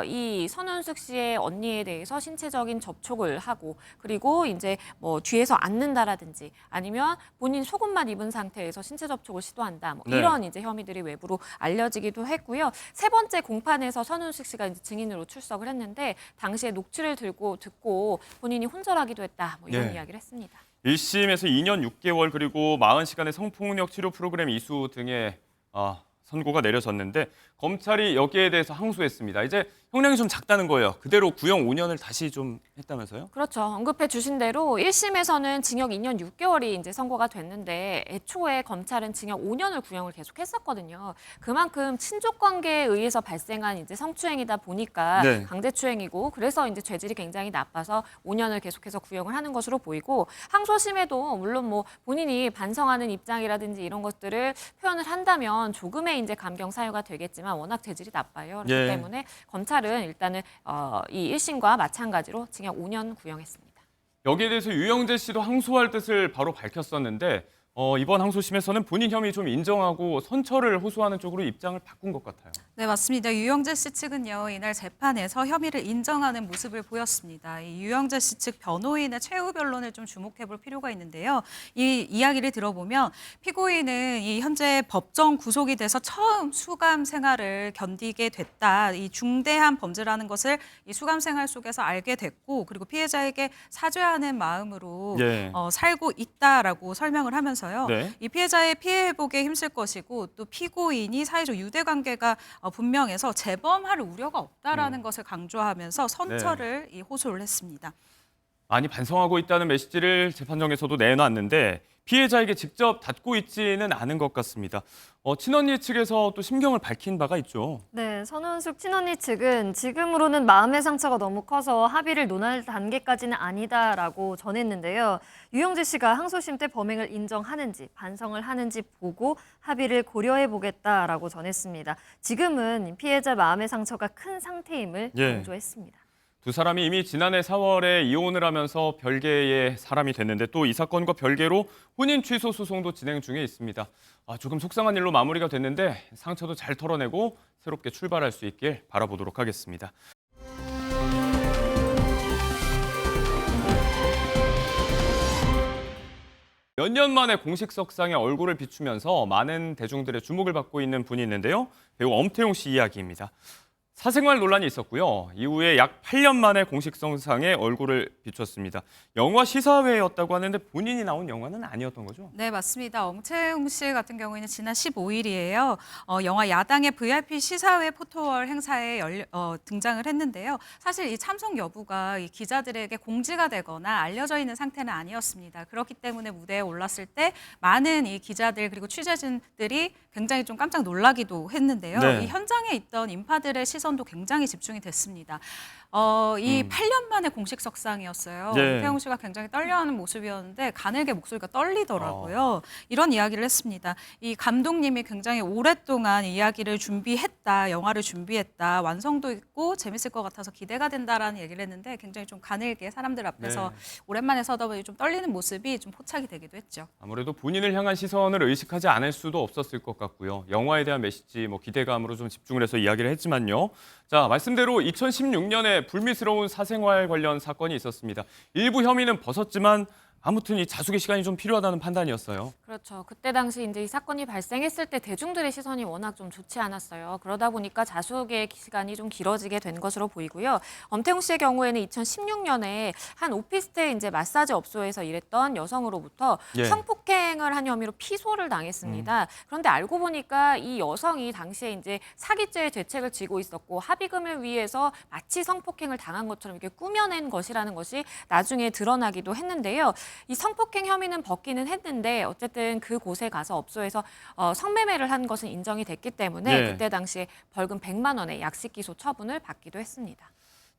이 선운숙 씨의 언니에 대해서 신체적인 접촉을 하고 그리고 이제 뭐 뒤에서 앉는다라든지 아니면 본인 속옷만 입은 상태에서 신체 접촉을 시도한다. 뭐 네. 이런 이제 혐의들이 외부로 알려지기도 했고요. 세 번째 공판에서 선운숙 씨가 이제 증인으로 출석을 했는데 당시에 녹취를 듣고 본인이 혼절하기도 했다. 뭐 이런 네. 이야기를 했습니다. 1심에서 2년 6개월 그리고 40시간의 성폭력 치료 프로그램 이수 등의 선고가 내려졌는데 검찰이 여기에 대해서 항소했습니다. 이제 형량이 좀 작다는 거예요. 그대로 구형 5년을 다시 좀 했다면서요? 그렇죠. 언급해 주신 대로 1심에서는 징역 2년 6개월이 이제 선고가 됐는데 애초에 검찰은 징역 5년을 구형을 계속 했었거든요. 그만큼 친족 관계에 의해서 발생한 이제 성추행이다 보니까 네. 강제추행이고 그래서 이제 죄질이 굉장히 나빠서 5년을 계속해서 구형을 하는 것으로 보이고 항소심에도 물론 뭐 본인이 반성하는 입장이라든지 이런 것들을 표현을 한다면 조금의 이제 감경 사유가 되겠지만 워낙 죄질이 나빠요. 그렇기 예. 때문에 검찰은 일단은 이 1심과 마찬가지로 징역 5년 구형했습니다. 여기에 대해서 유영재 씨도 항소할 뜻을 바로 밝혔었는데 이번 항소심에서는 본인 혐의 좀 인정하고 선처를 호소하는 쪽으로 입장을 바꾼 것 같아요. 네, 맞습니다. 유영재 씨 측은요, 이날 재판에서 혐의를 인정하는 모습을 보였습니다. 이 유영재 씨 측 변호인의 최후 변론을 좀 주목해 볼 필요가 있는데요. 이 이야기를 들어보면 피고인은 이 현재 법정 구속이 돼서 처음 수감 생활을 견디게 됐다. 이 중대한 범죄라는 것을 이 수감 생활 속에서 알게 됐고, 그리고 피해자에게 사죄하는 마음으로 예. 살고 있다라고 설명을 하면서요. 네. 이 피해자의 피해 회복에 힘쓸 것이고 또 피고인이 사회적 유대 관계가 분명해서 재범할 우려가 없다라는 것을 강조하면서 선처를 이 호소를 했습니다. 많이 반성하고 있다는 메시지를 재판정에서도 내놨는데 피해자에게 직접 닿고 있지는 않은 것 같습니다. 친언니 측에서 또 심경을 밝힌 바가 있죠. 네, 선운숙 친언니 측은 지금으로는 마음의 상처가 너무 커서 합의를 논할 단계까지는 아니다라고 전했는데요. 유영재 씨가 항소심 때 범행을 인정하는지 반성을 하는지 보고 합의를 고려해 보겠다라고 전했습니다. 지금은 피해자 마음의 상처가 큰 상태임을 예. 강조했습니다. 두 사람이 이미 지난해 4월에 이혼을 하면서 별개의 사람이 됐는데 또 이 사건과 별개로 혼인 취소 소송도 진행 중에 있습니다. 조금 속상한 일로 마무리가 됐는데 상처도 잘 털어내고 새롭게 출발할 수 있길 바라보도록 하겠습니다. 몇 년 만에 공식 석상에 얼굴을 비추면서 많은 대중들의 주목을 받고 있는 분이 있는데요. 배우 엄태웅 씨 이야기입니다. 사생활 논란이 있었고요. 이후에 약 8년 만에 공식 석상에 얼굴을 비췄습니다. 영화 시사회였다고 하는데 본인이 나온 영화는 아니었던 거죠? 네, 맞습니다. 엄채웅 씨 같은 경우에는 지난 15일이에요. 영화 야당의 VIP 시사회 포토월 행사에 등장을 했는데요. 사실 이 참석 여부가 이 기자들에게 공지가 되거나 알려져 있는 상태는 아니었습니다. 그렇기 때문에 무대에 올랐을 때 많은 이 기자들 그리고 취재진들이 굉장히 좀 깜짝 놀라기도 했는데요. 네. 이 현장에 있던 인파들의 시선도 굉장히 집중이 됐습니다. 이 8년 만에 공식 석상이었어요. 네. 태용 씨가 굉장히 떨려하는 모습이었는데 가늘게 목소리가 떨리더라고요. 이런 이야기를 했습니다. 이 감독님이 굉장히 오랫동안 이야기를 준비했다, 영화를 준비했다, 완성도 있고 재밌을 것 같아서 기대가 된다라는 얘기를 했는데 굉장히 좀 가늘게 사람들 앞에서 오랜만에 서다 보니 좀 떨리는 모습이 좀 포착이 되기도 했죠. 아무래도 본인을 향한 시선을 의식하지 않을 수도 없었을 것 같고요. 영화에 대한 메시지, 기대감으로 좀 집중을 해서 이야기를 했지만요. 자, 말씀대로 2016년에 불미스러운 사생활 관련 사건이 있었습니다. 일부 혐의는 벗었지만 아무튼 이 자숙의 시간이 좀 필요하다는 판단이었어요. 그렇죠. 그때 당시 이제 이 사건이 발생했을 때 대중들의 시선이 워낙 좀 좋지 않았어요. 그러다 보니까 자숙의 시간이 좀 길어지게 된 것으로 보이고요. 엄태웅 씨의 경우에는 2016년에 한 오피스텔 이제 마사지 업소에서 일했던 여성으로부터 성폭행을 한 혐의로 피소를 당했습니다. 그런데 알고 보니까 이 여성이 당시에 이제 사기죄의 죄책을 지고 있었고 합의금을 위해서 마치 성폭행을 당한 것처럼 이렇게 꾸며낸 것이라는 것이 나중에 드러나기도 했는데요. 이 성폭행 혐의는 벗기는 했는데 어쨌든 그곳에 가서 업소에서 성매매를 한 것은 인정이 됐기 때문에 그때 당시에 벌금 100만 원의 약식 기소 처분을 받기도 했습니다.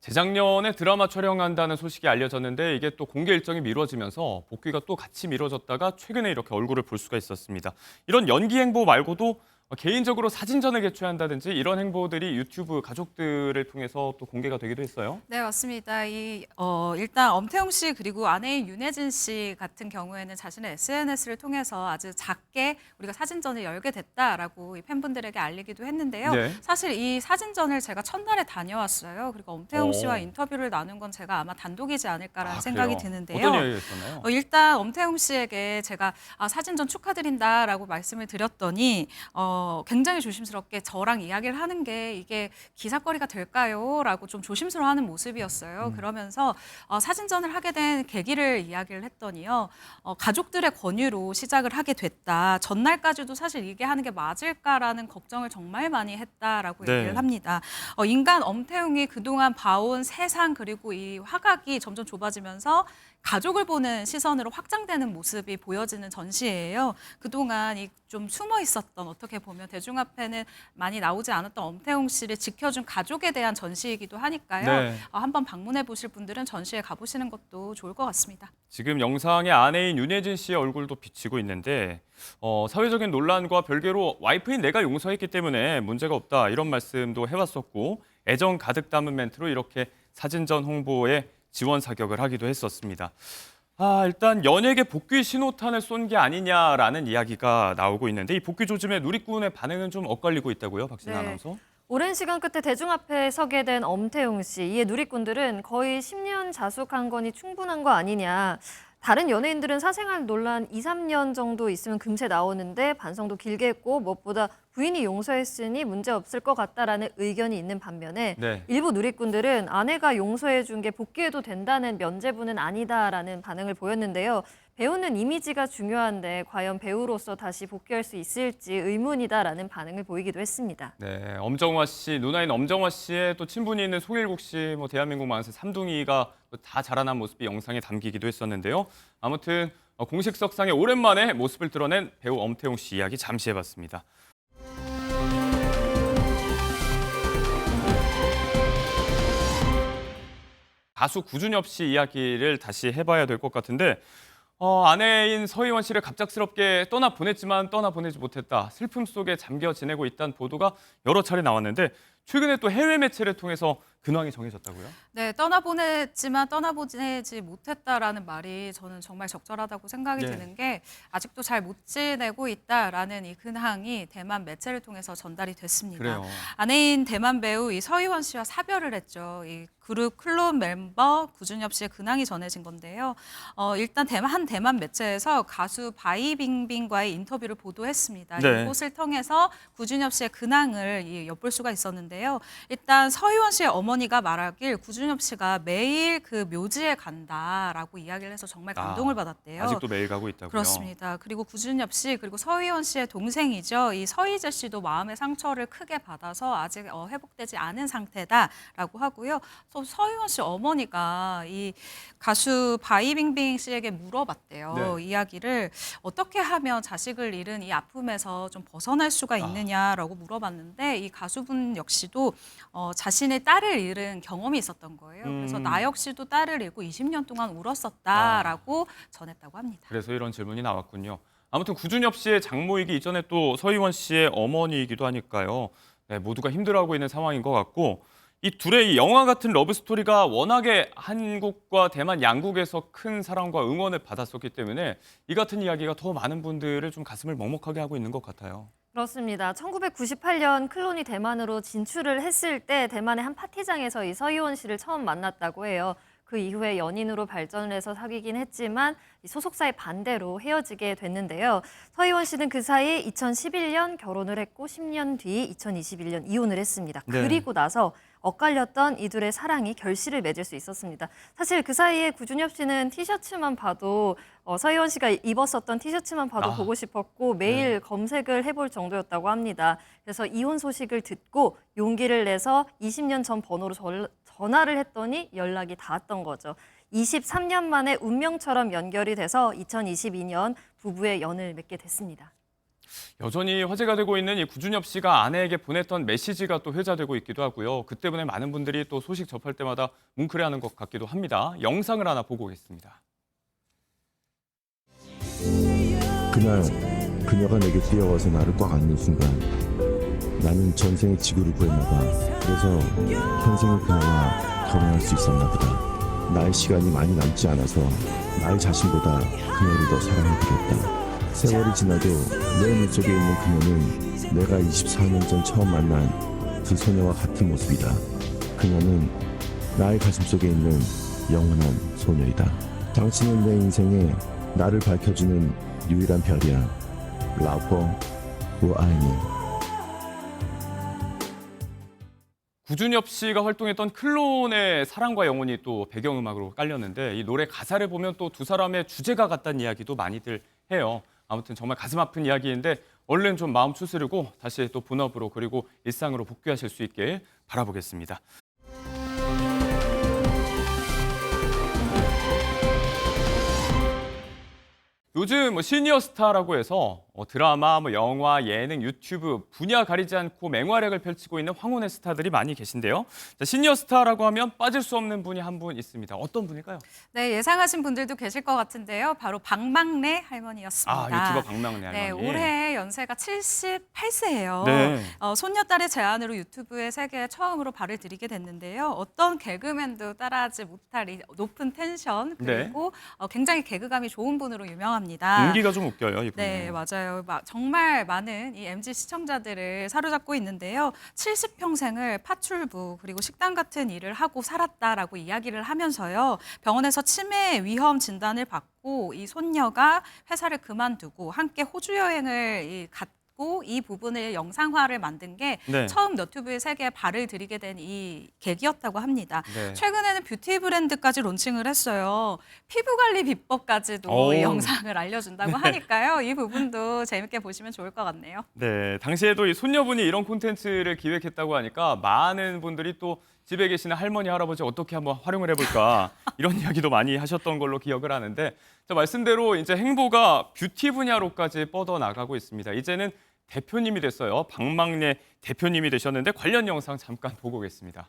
재작년에 드라마 촬영한다는 소식이 알려졌는데 이게 또 공개 일정이 미뤄지면서 복귀가 또 같이 미뤄졌다가 최근에 이렇게 얼굴을 볼 수가 있었습니다. 이런 연기 행보 말고도 개인적으로 사진전을 개최한다든지 이런 행보들이 유튜브 가족들을 통해서 또 공개가 되기도 했어요. 네, 맞습니다. 일단 엄태웅 씨 그리고 아내인 윤혜진 씨 같은 경우에는 자신의 SNS를 통해서 아주 작게 우리가 사진전을 열게 됐다라고 이 팬분들에게 알리기도 했는데요. 네. 사실 이 사진전을 제가 첫날에 다녀왔어요. 그리고 엄태웅 씨와 인터뷰를 나눈 건 제가 아마 단독이지 않을까라는 생각이 그래요? 드는데요. 어떤 이야기였었나요? 일단 엄태웅 씨에게 제가 사진전 축하드린다라고 말씀을 드렸더니 굉장히 조심스럽게 저랑 이야기를 하는 게 이게 기사거리가 될까요? 라고 좀 조심스러워하는 모습이었어요. 그러면서 사진전을 하게 된 계기를 이야기를 했더니요. 가족들의 권유로 시작을 하게 됐다. 전날까지도 사실 이게 하는 게 맞을까라는 걱정을 정말 많이 했다라고 네. 얘기를 합니다. 인간 엄태웅이 그동안 봐온 세상 그리고 이 화각이 점점 좁아지면서 가족을 보는 시선으로 확장되는 모습이 보여지는 전시예요. 그동안 좀 숨어 있었던 어떻게 보면 대중 앞에는 많이 나오지 않았던 엄태웅 씨를 지켜준 가족에 대한 전시이기도 하니까요. 네. 한번 방문해 보실 분들은 전시에 가보시는 것도 좋을 것 같습니다. 지금 영상에 아내인 윤혜진 씨의 얼굴도 비치고 있는데 사회적인 논란과 별개로 와이프인 내가 용서했기 때문에 문제가 없다 이런 말씀도 해왔었고 애정 가득 담은 멘트로 이렇게 사진전 홍보에 지원 사격을 하기도 했었습니다. 일단 연예계 복귀 신호탄을 쏜 게 아니냐라는 이야기가 나오고 있는데 이 복귀 조짐에 누리꾼의 반응은 좀 엇갈리고 있다고요, 박진아 아나운서? 오랜 시간 끝에 대중 앞에 서게 된 엄태웅 씨. 이에 누리꾼들은 거의 10년 자숙한 건이 충분한 거 아니냐. 다른 연예인들은 사생활 논란 2, 3년 정도 있으면 금세 나오는데 반성도 길게 했고 무엇보다 부인이 용서했으니 문제 없을 것 같다라는 의견이 있는 반면에 네. 일부 누리꾼들은 아내가 용서해 준 게 복귀해도 된다는 면죄부는 아니다라는 반응을 보였는데요. 배우는 이미지가 중요한데 과연 배우로서 다시 복귀할 수 있을지 의문이다라는 반응을 보이기도 했습니다. 네, 엄정화 씨, 누나인 엄정화 씨의 또 친분이 있는 송일국 씨, 대한민국 만세 삼둥이가 다 자라난 모습이 영상에 담기기도 했었는데요. 아무튼 공식석상에 오랜만에 모습을 드러낸 배우 엄태웅 씨 이야기 잠시 해봤습니다. 가수 구준엽 씨 이야기를 다시 해봐야 될 것 같은데 아내인 서희원 씨를 갑작스럽게 떠나보냈지만 떠나보내지 못했다. 슬픔 속에 잠겨 지내고 있다는 보도가 여러 차례 나왔는데 최근에 또 해외 매체를 통해서 근황이 정해졌다고요? 네, 떠나보냈지만 떠나보내지 못했다라는 말이 저는 정말 적절하다고 생각이 네. 드는 게 아직도 잘 못 지내고 있다라는 이 근황이 대만 매체를 통해서 전달이 됐습니다. 그래요. 아내인 대만 배우 이 서희원 씨와 사별을 했죠. 이 그룹 클론 멤버 구준엽 씨의 근황이 전해진 건데요. 일단 한 대만 매체에서 가수 바이빙빙과의 인터뷰를 보도했습니다. 네. 이곳을 통해서 구준엽 씨의 근황을 엿볼 수가 있었는데요. 일단 서희원 씨의 어머니가 말하길 구준엽 씨가 매일 그 묘지에 간다라고 이야기를 해서 정말 감동을 받았대요. 아직도 매일 가고 있다고요? 그렇습니다. 그리고 구준엽 씨 그리고 서희원 씨의 동생이죠. 이 서희재 씨도 마음의 상처를 크게 받아서 아직 회복되지 않은 상태다라고 하고요. 또 서희원 씨 어머니가 이 가수 바이빙빙 씨에게 물어봤대요. 네. 이야기를 어떻게 하면 자식을 잃은 이 아픔에서 좀 벗어날 수가 있느냐라고 물어봤는데 이 가수분 역시도 자신의 딸을 잃은 경험이 있었던 거예요. 그래서 나 역시도 딸을 잃고 20년 동안 울었었다라고 전했다고 합니다. 그래서 이런 질문이 나왔군요. 아무튼 구준엽 씨의 장모이기 이전에 또 서희원 씨의 어머니이기도 하니까요. 네, 모두가 힘들어하고 있는 상황인 것 같고 이 둘의 이 영화 같은 러브 스토리가 워낙에 한국과 대만 양국에서 큰 사랑과 응원을 받았었기 때문에 이 같은 이야기가 더 많은 분들을 좀 가슴을 먹먹하게 하고 있는 것 같아요. 그렇습니다. 1998년 클론이 대만으로 진출을 했을 때 대만의 한 파티장에서 이 서희원 씨를 처음 만났다고 해요. 그 이후에 연인으로 발전을 해서 사귀긴 했지만 이 소속사의 반대로 헤어지게 됐는데요. 서희원 씨는 그 사이 2011년 결혼을 했고 10년 뒤 2021년 이혼을 했습니다. 네. 그리고 나서 엇갈렸던 이 둘의 사랑이 결실을 맺을 수 있었습니다. 사실 그 사이에 구준엽 씨는 티셔츠만 봐도 서희원 씨가 입었었던 티셔츠만 봐도 보고 싶었고 매일 검색을 해볼 정도였다고 합니다. 그래서 이혼 소식을 듣고 용기를 내서 20년 전 번호로 전화를 했더니 연락이 닿았던 거죠. 23년 만에 운명처럼 연결이 돼서 2022년 부부의 연을 맺게 됐습니다. 여전히 화제가 되고 있는 이 구준엽 씨가 아내에게 보냈던 메시지가 또 회자되고 있기도 하고요. 그 때문에 많은 분들이 또 소식 접할 때마다 뭉클해하는 것 같기도 합니다. 영상을 하나 보고 오겠습니다. 그날 그녀가 내게 뛰어와서 나를 꽉 안는 순간 나는 전생의 지구를 구했나 봐. 그래서 현생을 그녀와 결혼할 수 있었나 보다. 나의 시간이 많이 남지 않아서 나의 자신보다 그녀를 더 사랑해보겠다. 세월이 지나도 내 눈속에 있는 그녀는 내가 24년 전 처음 만난 그 소녀와 같은 모습이다. 그녀는 나의 가슴속에 있는 영원한 소녀이다. 당신은 내 인생에 나를 밝혀주는 유일한 별이야. 라포 우아이니. 구준엽 씨가 활동했던 클론의 사랑과 영혼이 또 배경음악으로 깔렸는데 이 노래 가사를 보면 또 두 사람의 주제가 같다는 이야기도 많이들 해요. 아무튼 정말 가슴 아픈 이야기인데 얼른 좀 마음 추스르고 다시 또 본업으로 그리고 일상으로 복귀하실 수 있게 바라보겠습니다. 요즘 시니어 스타라고 해서 드라마, 영화, 예능, 유튜브 분야 가리지 않고 맹활약을 펼치고 있는 황혼의 스타들이 많이 계신데요. 자, 시니어 스타라고 하면 빠질 수 없는 분이 한 분 있습니다. 어떤 분일까요? 네, 예상하신 분들도 계실 것 같은데요. 바로 박막래 할머니였습니다. 유튜버 박막래 할머니. 네, 올해 연세가 78세예요. 네. 손녀딸의 제안으로 유튜브의 세계에 처음으로 발을 들이게 됐는데요. 어떤 개그맨도 따라하지 못할 이 높은 텐션 그리고 굉장히 개그감이 좋은 분으로 유명합니다. 연기가 좀 웃겨요, 이분. 네, 맞아요. 정말 많은 이 MZ 시청자들을 사로잡고 있는데요. 70평생을 파출부 그리고 식당 같은 일을 하고 살았다라고 이야기를 하면서요. 병원에서 치매 위험 진단을 받고 이 손녀가 회사를 그만두고 함께 호주 여행을 갖고 이 부분을 영상화를 만든 게 네. 처음 너튜브의 세계에 발을 들이게 된 이 계기였다고 합니다. 네. 최근에는 뷰티 브랜드까지 론칭을 했어요. 피부 관리 비법까지도 이 영상을 알려준다고 하니까요. 이 부분도 재밌게 보시면 좋을 것 같네요. 네, 당시에도 이 손녀분이 이런 콘텐츠를 기획했다고 하니까 많은 분들이 또 집에 계시는 할머니, 할아버지 어떻게 한번 활용을 해볼까 이런 이야기도 많이 하셨던 걸로 기억을 하는데 자, 말씀대로 이제 행보가 뷰티 분야로까지 뻗어나가고 있습니다. 이제는 대표님이 됐어요. 박막래 대표님이 되셨는데 관련 영상 잠깐 보고 오겠습니다.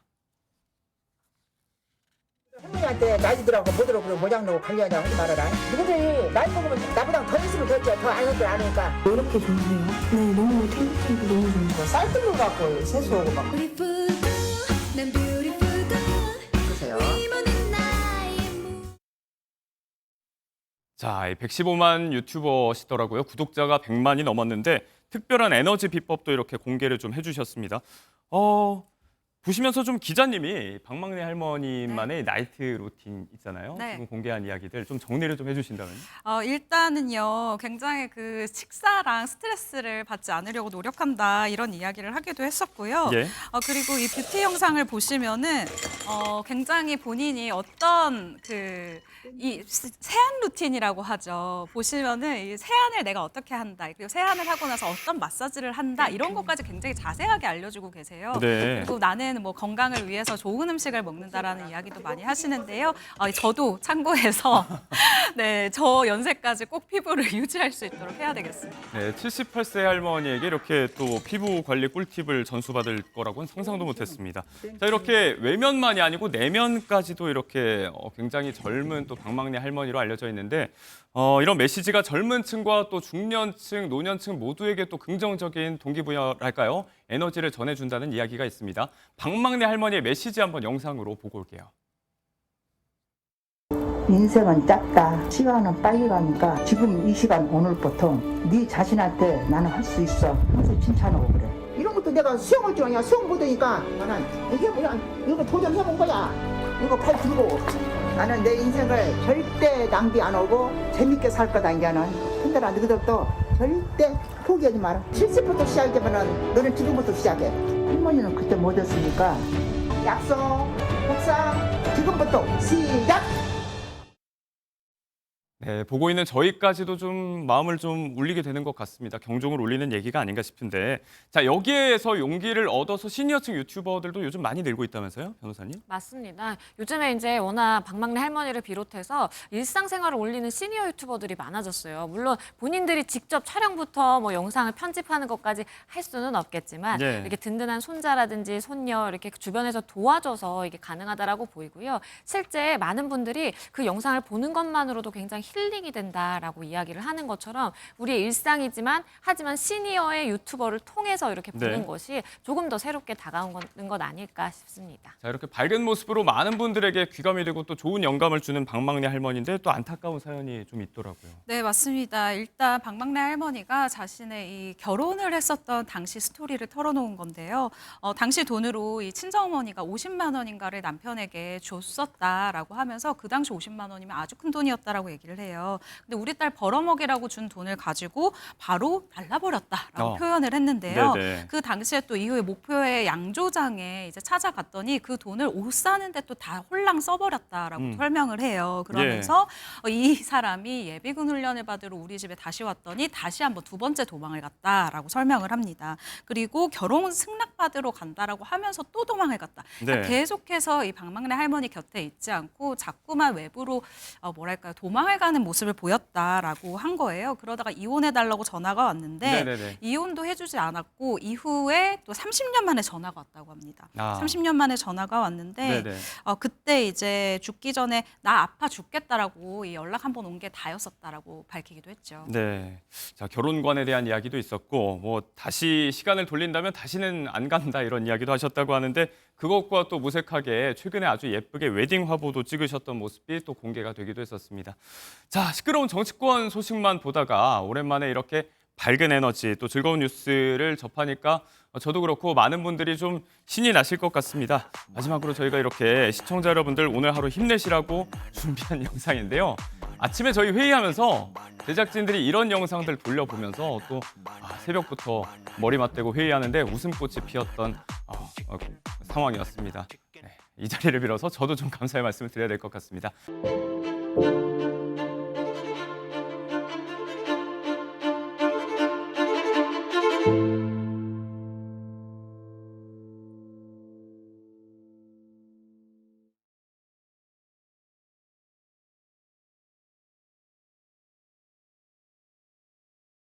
할머니한테 나이들하고 뭐더라고 모장하고 관리하냐고 하지 말아라. 누구들이 나이 먹으면 나보다 더 있으면 됐지. 더 아는 줄 아니까. 왜 이렇게 좋으세요? 네, 너무 탱탱 너무 좋은데. 쌀뜨물 갖고 세수하고 막. 그러세요. 자, 115만 유튜버시더라고요. 구독자가 100만이 넘었는데 특별한 에너지 비법도 이렇게 공개를 좀 해주셨습니다. 보시면서 좀 기자님이 박막래 할머니만의 나이트 루틴 있잖아요. 네. 지금 공개한 이야기들 좀 정리를 좀 해주신다면요. 일단은요, 굉장히 그 식사랑 스트레스를 받지 않으려고 노력한다 이런 이야기를 하기도 했었고요. 예. 그리고 이 뷰티 영상을 보시면은 굉장히 본인이 어떤 이 세안 루틴이라고 하죠. 보시면은 이 세안을 내가 어떻게 한다, 그리고 세안을 하고 나서 어떤 마사지를 한다 이런 것까지 굉장히 자세하게 알려주고 계세요. 네. 그리고 나는 뭐 건강을 위해서 좋은 음식을 먹는다라는 이야기도 많이 하시는데요. 저도 참고해서 네, 저 연세까지 꼭 피부를 유지할 수 있도록 해야 되겠습니다. 네, 78세 할머니에게 이렇게 또 피부 관리 꿀팁을 전수받을 거라고는 상상도 못했습니다. 자, 이렇게 외면만이 아니고 내면까지도 이렇게 굉장히 젊은 또 박막래 할머니로 알려져 있는데 이런 메시지가 젊은 층과 또 중년층, 노년층 모두에게 또 긍정적인 동기부여랄까요? 에너지를 전해준다는 이야기가 있습니다. 박막래 할머니의 메시지 한번 영상으로 보고 올게요. 인생은 짧다. 시간은 빨리 가니까 지금 이 시간 오늘부터 네 자신한테 나는 할 수 있어. 항상 칭찬하고 그래. 이런 것도 내가 수영을 줄 아냐. 수영 보더니까 나는 이게 뭐야. 이거 도전해본 거야. 이거 팔 들고. 나는 내 인생을 절대 낭비 안 하고 재밌게 살 거다. 이제는 흔들어 너희들도 절대 포기하지 마라. 70부터 시작하면 너는 지금부터 시작해. 할머니는 그때 못 했으니까 약속, 복상 지금부터 시작. 네, 보고 있는 저희까지도 좀 마음을 좀 울리게 되는 것 같습니다. 경종을 울리는 얘기가 아닌가 싶은데, 자, 여기에서 용기를 얻어서 시니어층 유튜버들도 요즘 많이 늘고 있다면서요, 변호사님? 맞습니다. 요즘에 이제 워낙 박막내 할머니를 비롯해서 일상생활을 올리는 시니어 유튜버들이 많아졌어요. 물론 본인들이 직접 촬영부터 뭐 영상을 편집하는 것까지 할 수는 없겠지만 네. 이렇게 든든한 손자라든지 손녀 이렇게 주변에서 도와줘서 이게 가능하다라고 보이고요. 실제 많은 분들이 그 영상을 보는 것만으로도 굉장히 힐링이 된다라고 이야기를 하는 것처럼 우리의 일상이지만 하지만 시니어의 유튜버를 통해서 이렇게 보는 네. 것이 조금 더 새롭게 다가오는 것 아닐까 싶습니다. 자, 이렇게 밝은 모습으로 많은 분들에게 귀감이 되고 또 좋은 영감을 주는 박막내 할머니인데 또 안타까운 사연이 좀 있더라고요. 네, 맞습니다. 일단 박막내 할머니가 자신의 이 결혼을 했었던 당시 스토리를 털어놓은 건데요. 당시 돈으로 이 친정어머니가 50만 원인가를 남편에게 줬었다라고 하면서 그 당시 50만 원이면 아주 큰 돈이었다라고 얘기를 해요. 근데 우리 딸 벌어먹이라고 준 돈을 가지고 바로 날라버렸다라고 표현을 했는데요. 네네. 그 당시에 또 이후에 목포의 양조장에 이제 찾아갔더니 그 돈을 옷 사는데 또 다 홀랑 써버렸다라고 설명을 해요. 그러면서 이 사람이 예비군 훈련을 받으러 우리 집에 다시 왔더니 다시 한번 두 번째 도망을 갔다라고 설명을 합니다. 그리고 결혼 승낙받으러 간다라고 하면서 또 도망을 갔다. 그러니까 네. 계속해서 이 박막내 할머니 곁에 있지 않고 자꾸만 외부로 뭐랄까요, 도망을 가는 모습을 보였다라고 한 거예요. 그러다가 이혼해달라고 전화가 왔는데 네네네. 이혼도 해주지 않았고 이후에 또 30년 만에 전화가 왔다고 합니다. 아. 30년 만에 전화가 왔는데 네네. 그때 이제 죽기 전에 나 아파 죽겠다라고 이 연락 한 번 온 게 다였었다라고 밝히기도 했죠. 네. 자, 결혼관에 대한 이야기도 있었고, 뭐, 다시 시간을 돌린다면 다시는 안 간다 이런 이야기도 하셨다고 하는데, 그것과 또 무색하게 최근에 아주 예쁘게 웨딩 화보도 찍으셨던 모습이 또 공개가 되기도 했었습니다. 자, 시끄러운 정치권 소식만 보다가 오랜만에 이렇게 밝은 에너지 또 즐거운 뉴스를 접하니까 저도 그렇고 많은 분들이 좀 신이 나실 것 같습니다. 마지막으로 저희가 이렇게 시청자 여러분들 오늘 하루 힘내시라고 준비한 영상인데요. 아침에 저희 회의하면서 제작진들이 이런 영상들 돌려보면서 또 새벽부터 머리 맞대고 회의하는데 웃음꽃이 피었던 상황이었습니다. 네, 이 자리를 빌어서 저도 좀 감사의 말씀을 드려야 될 것 같습니다.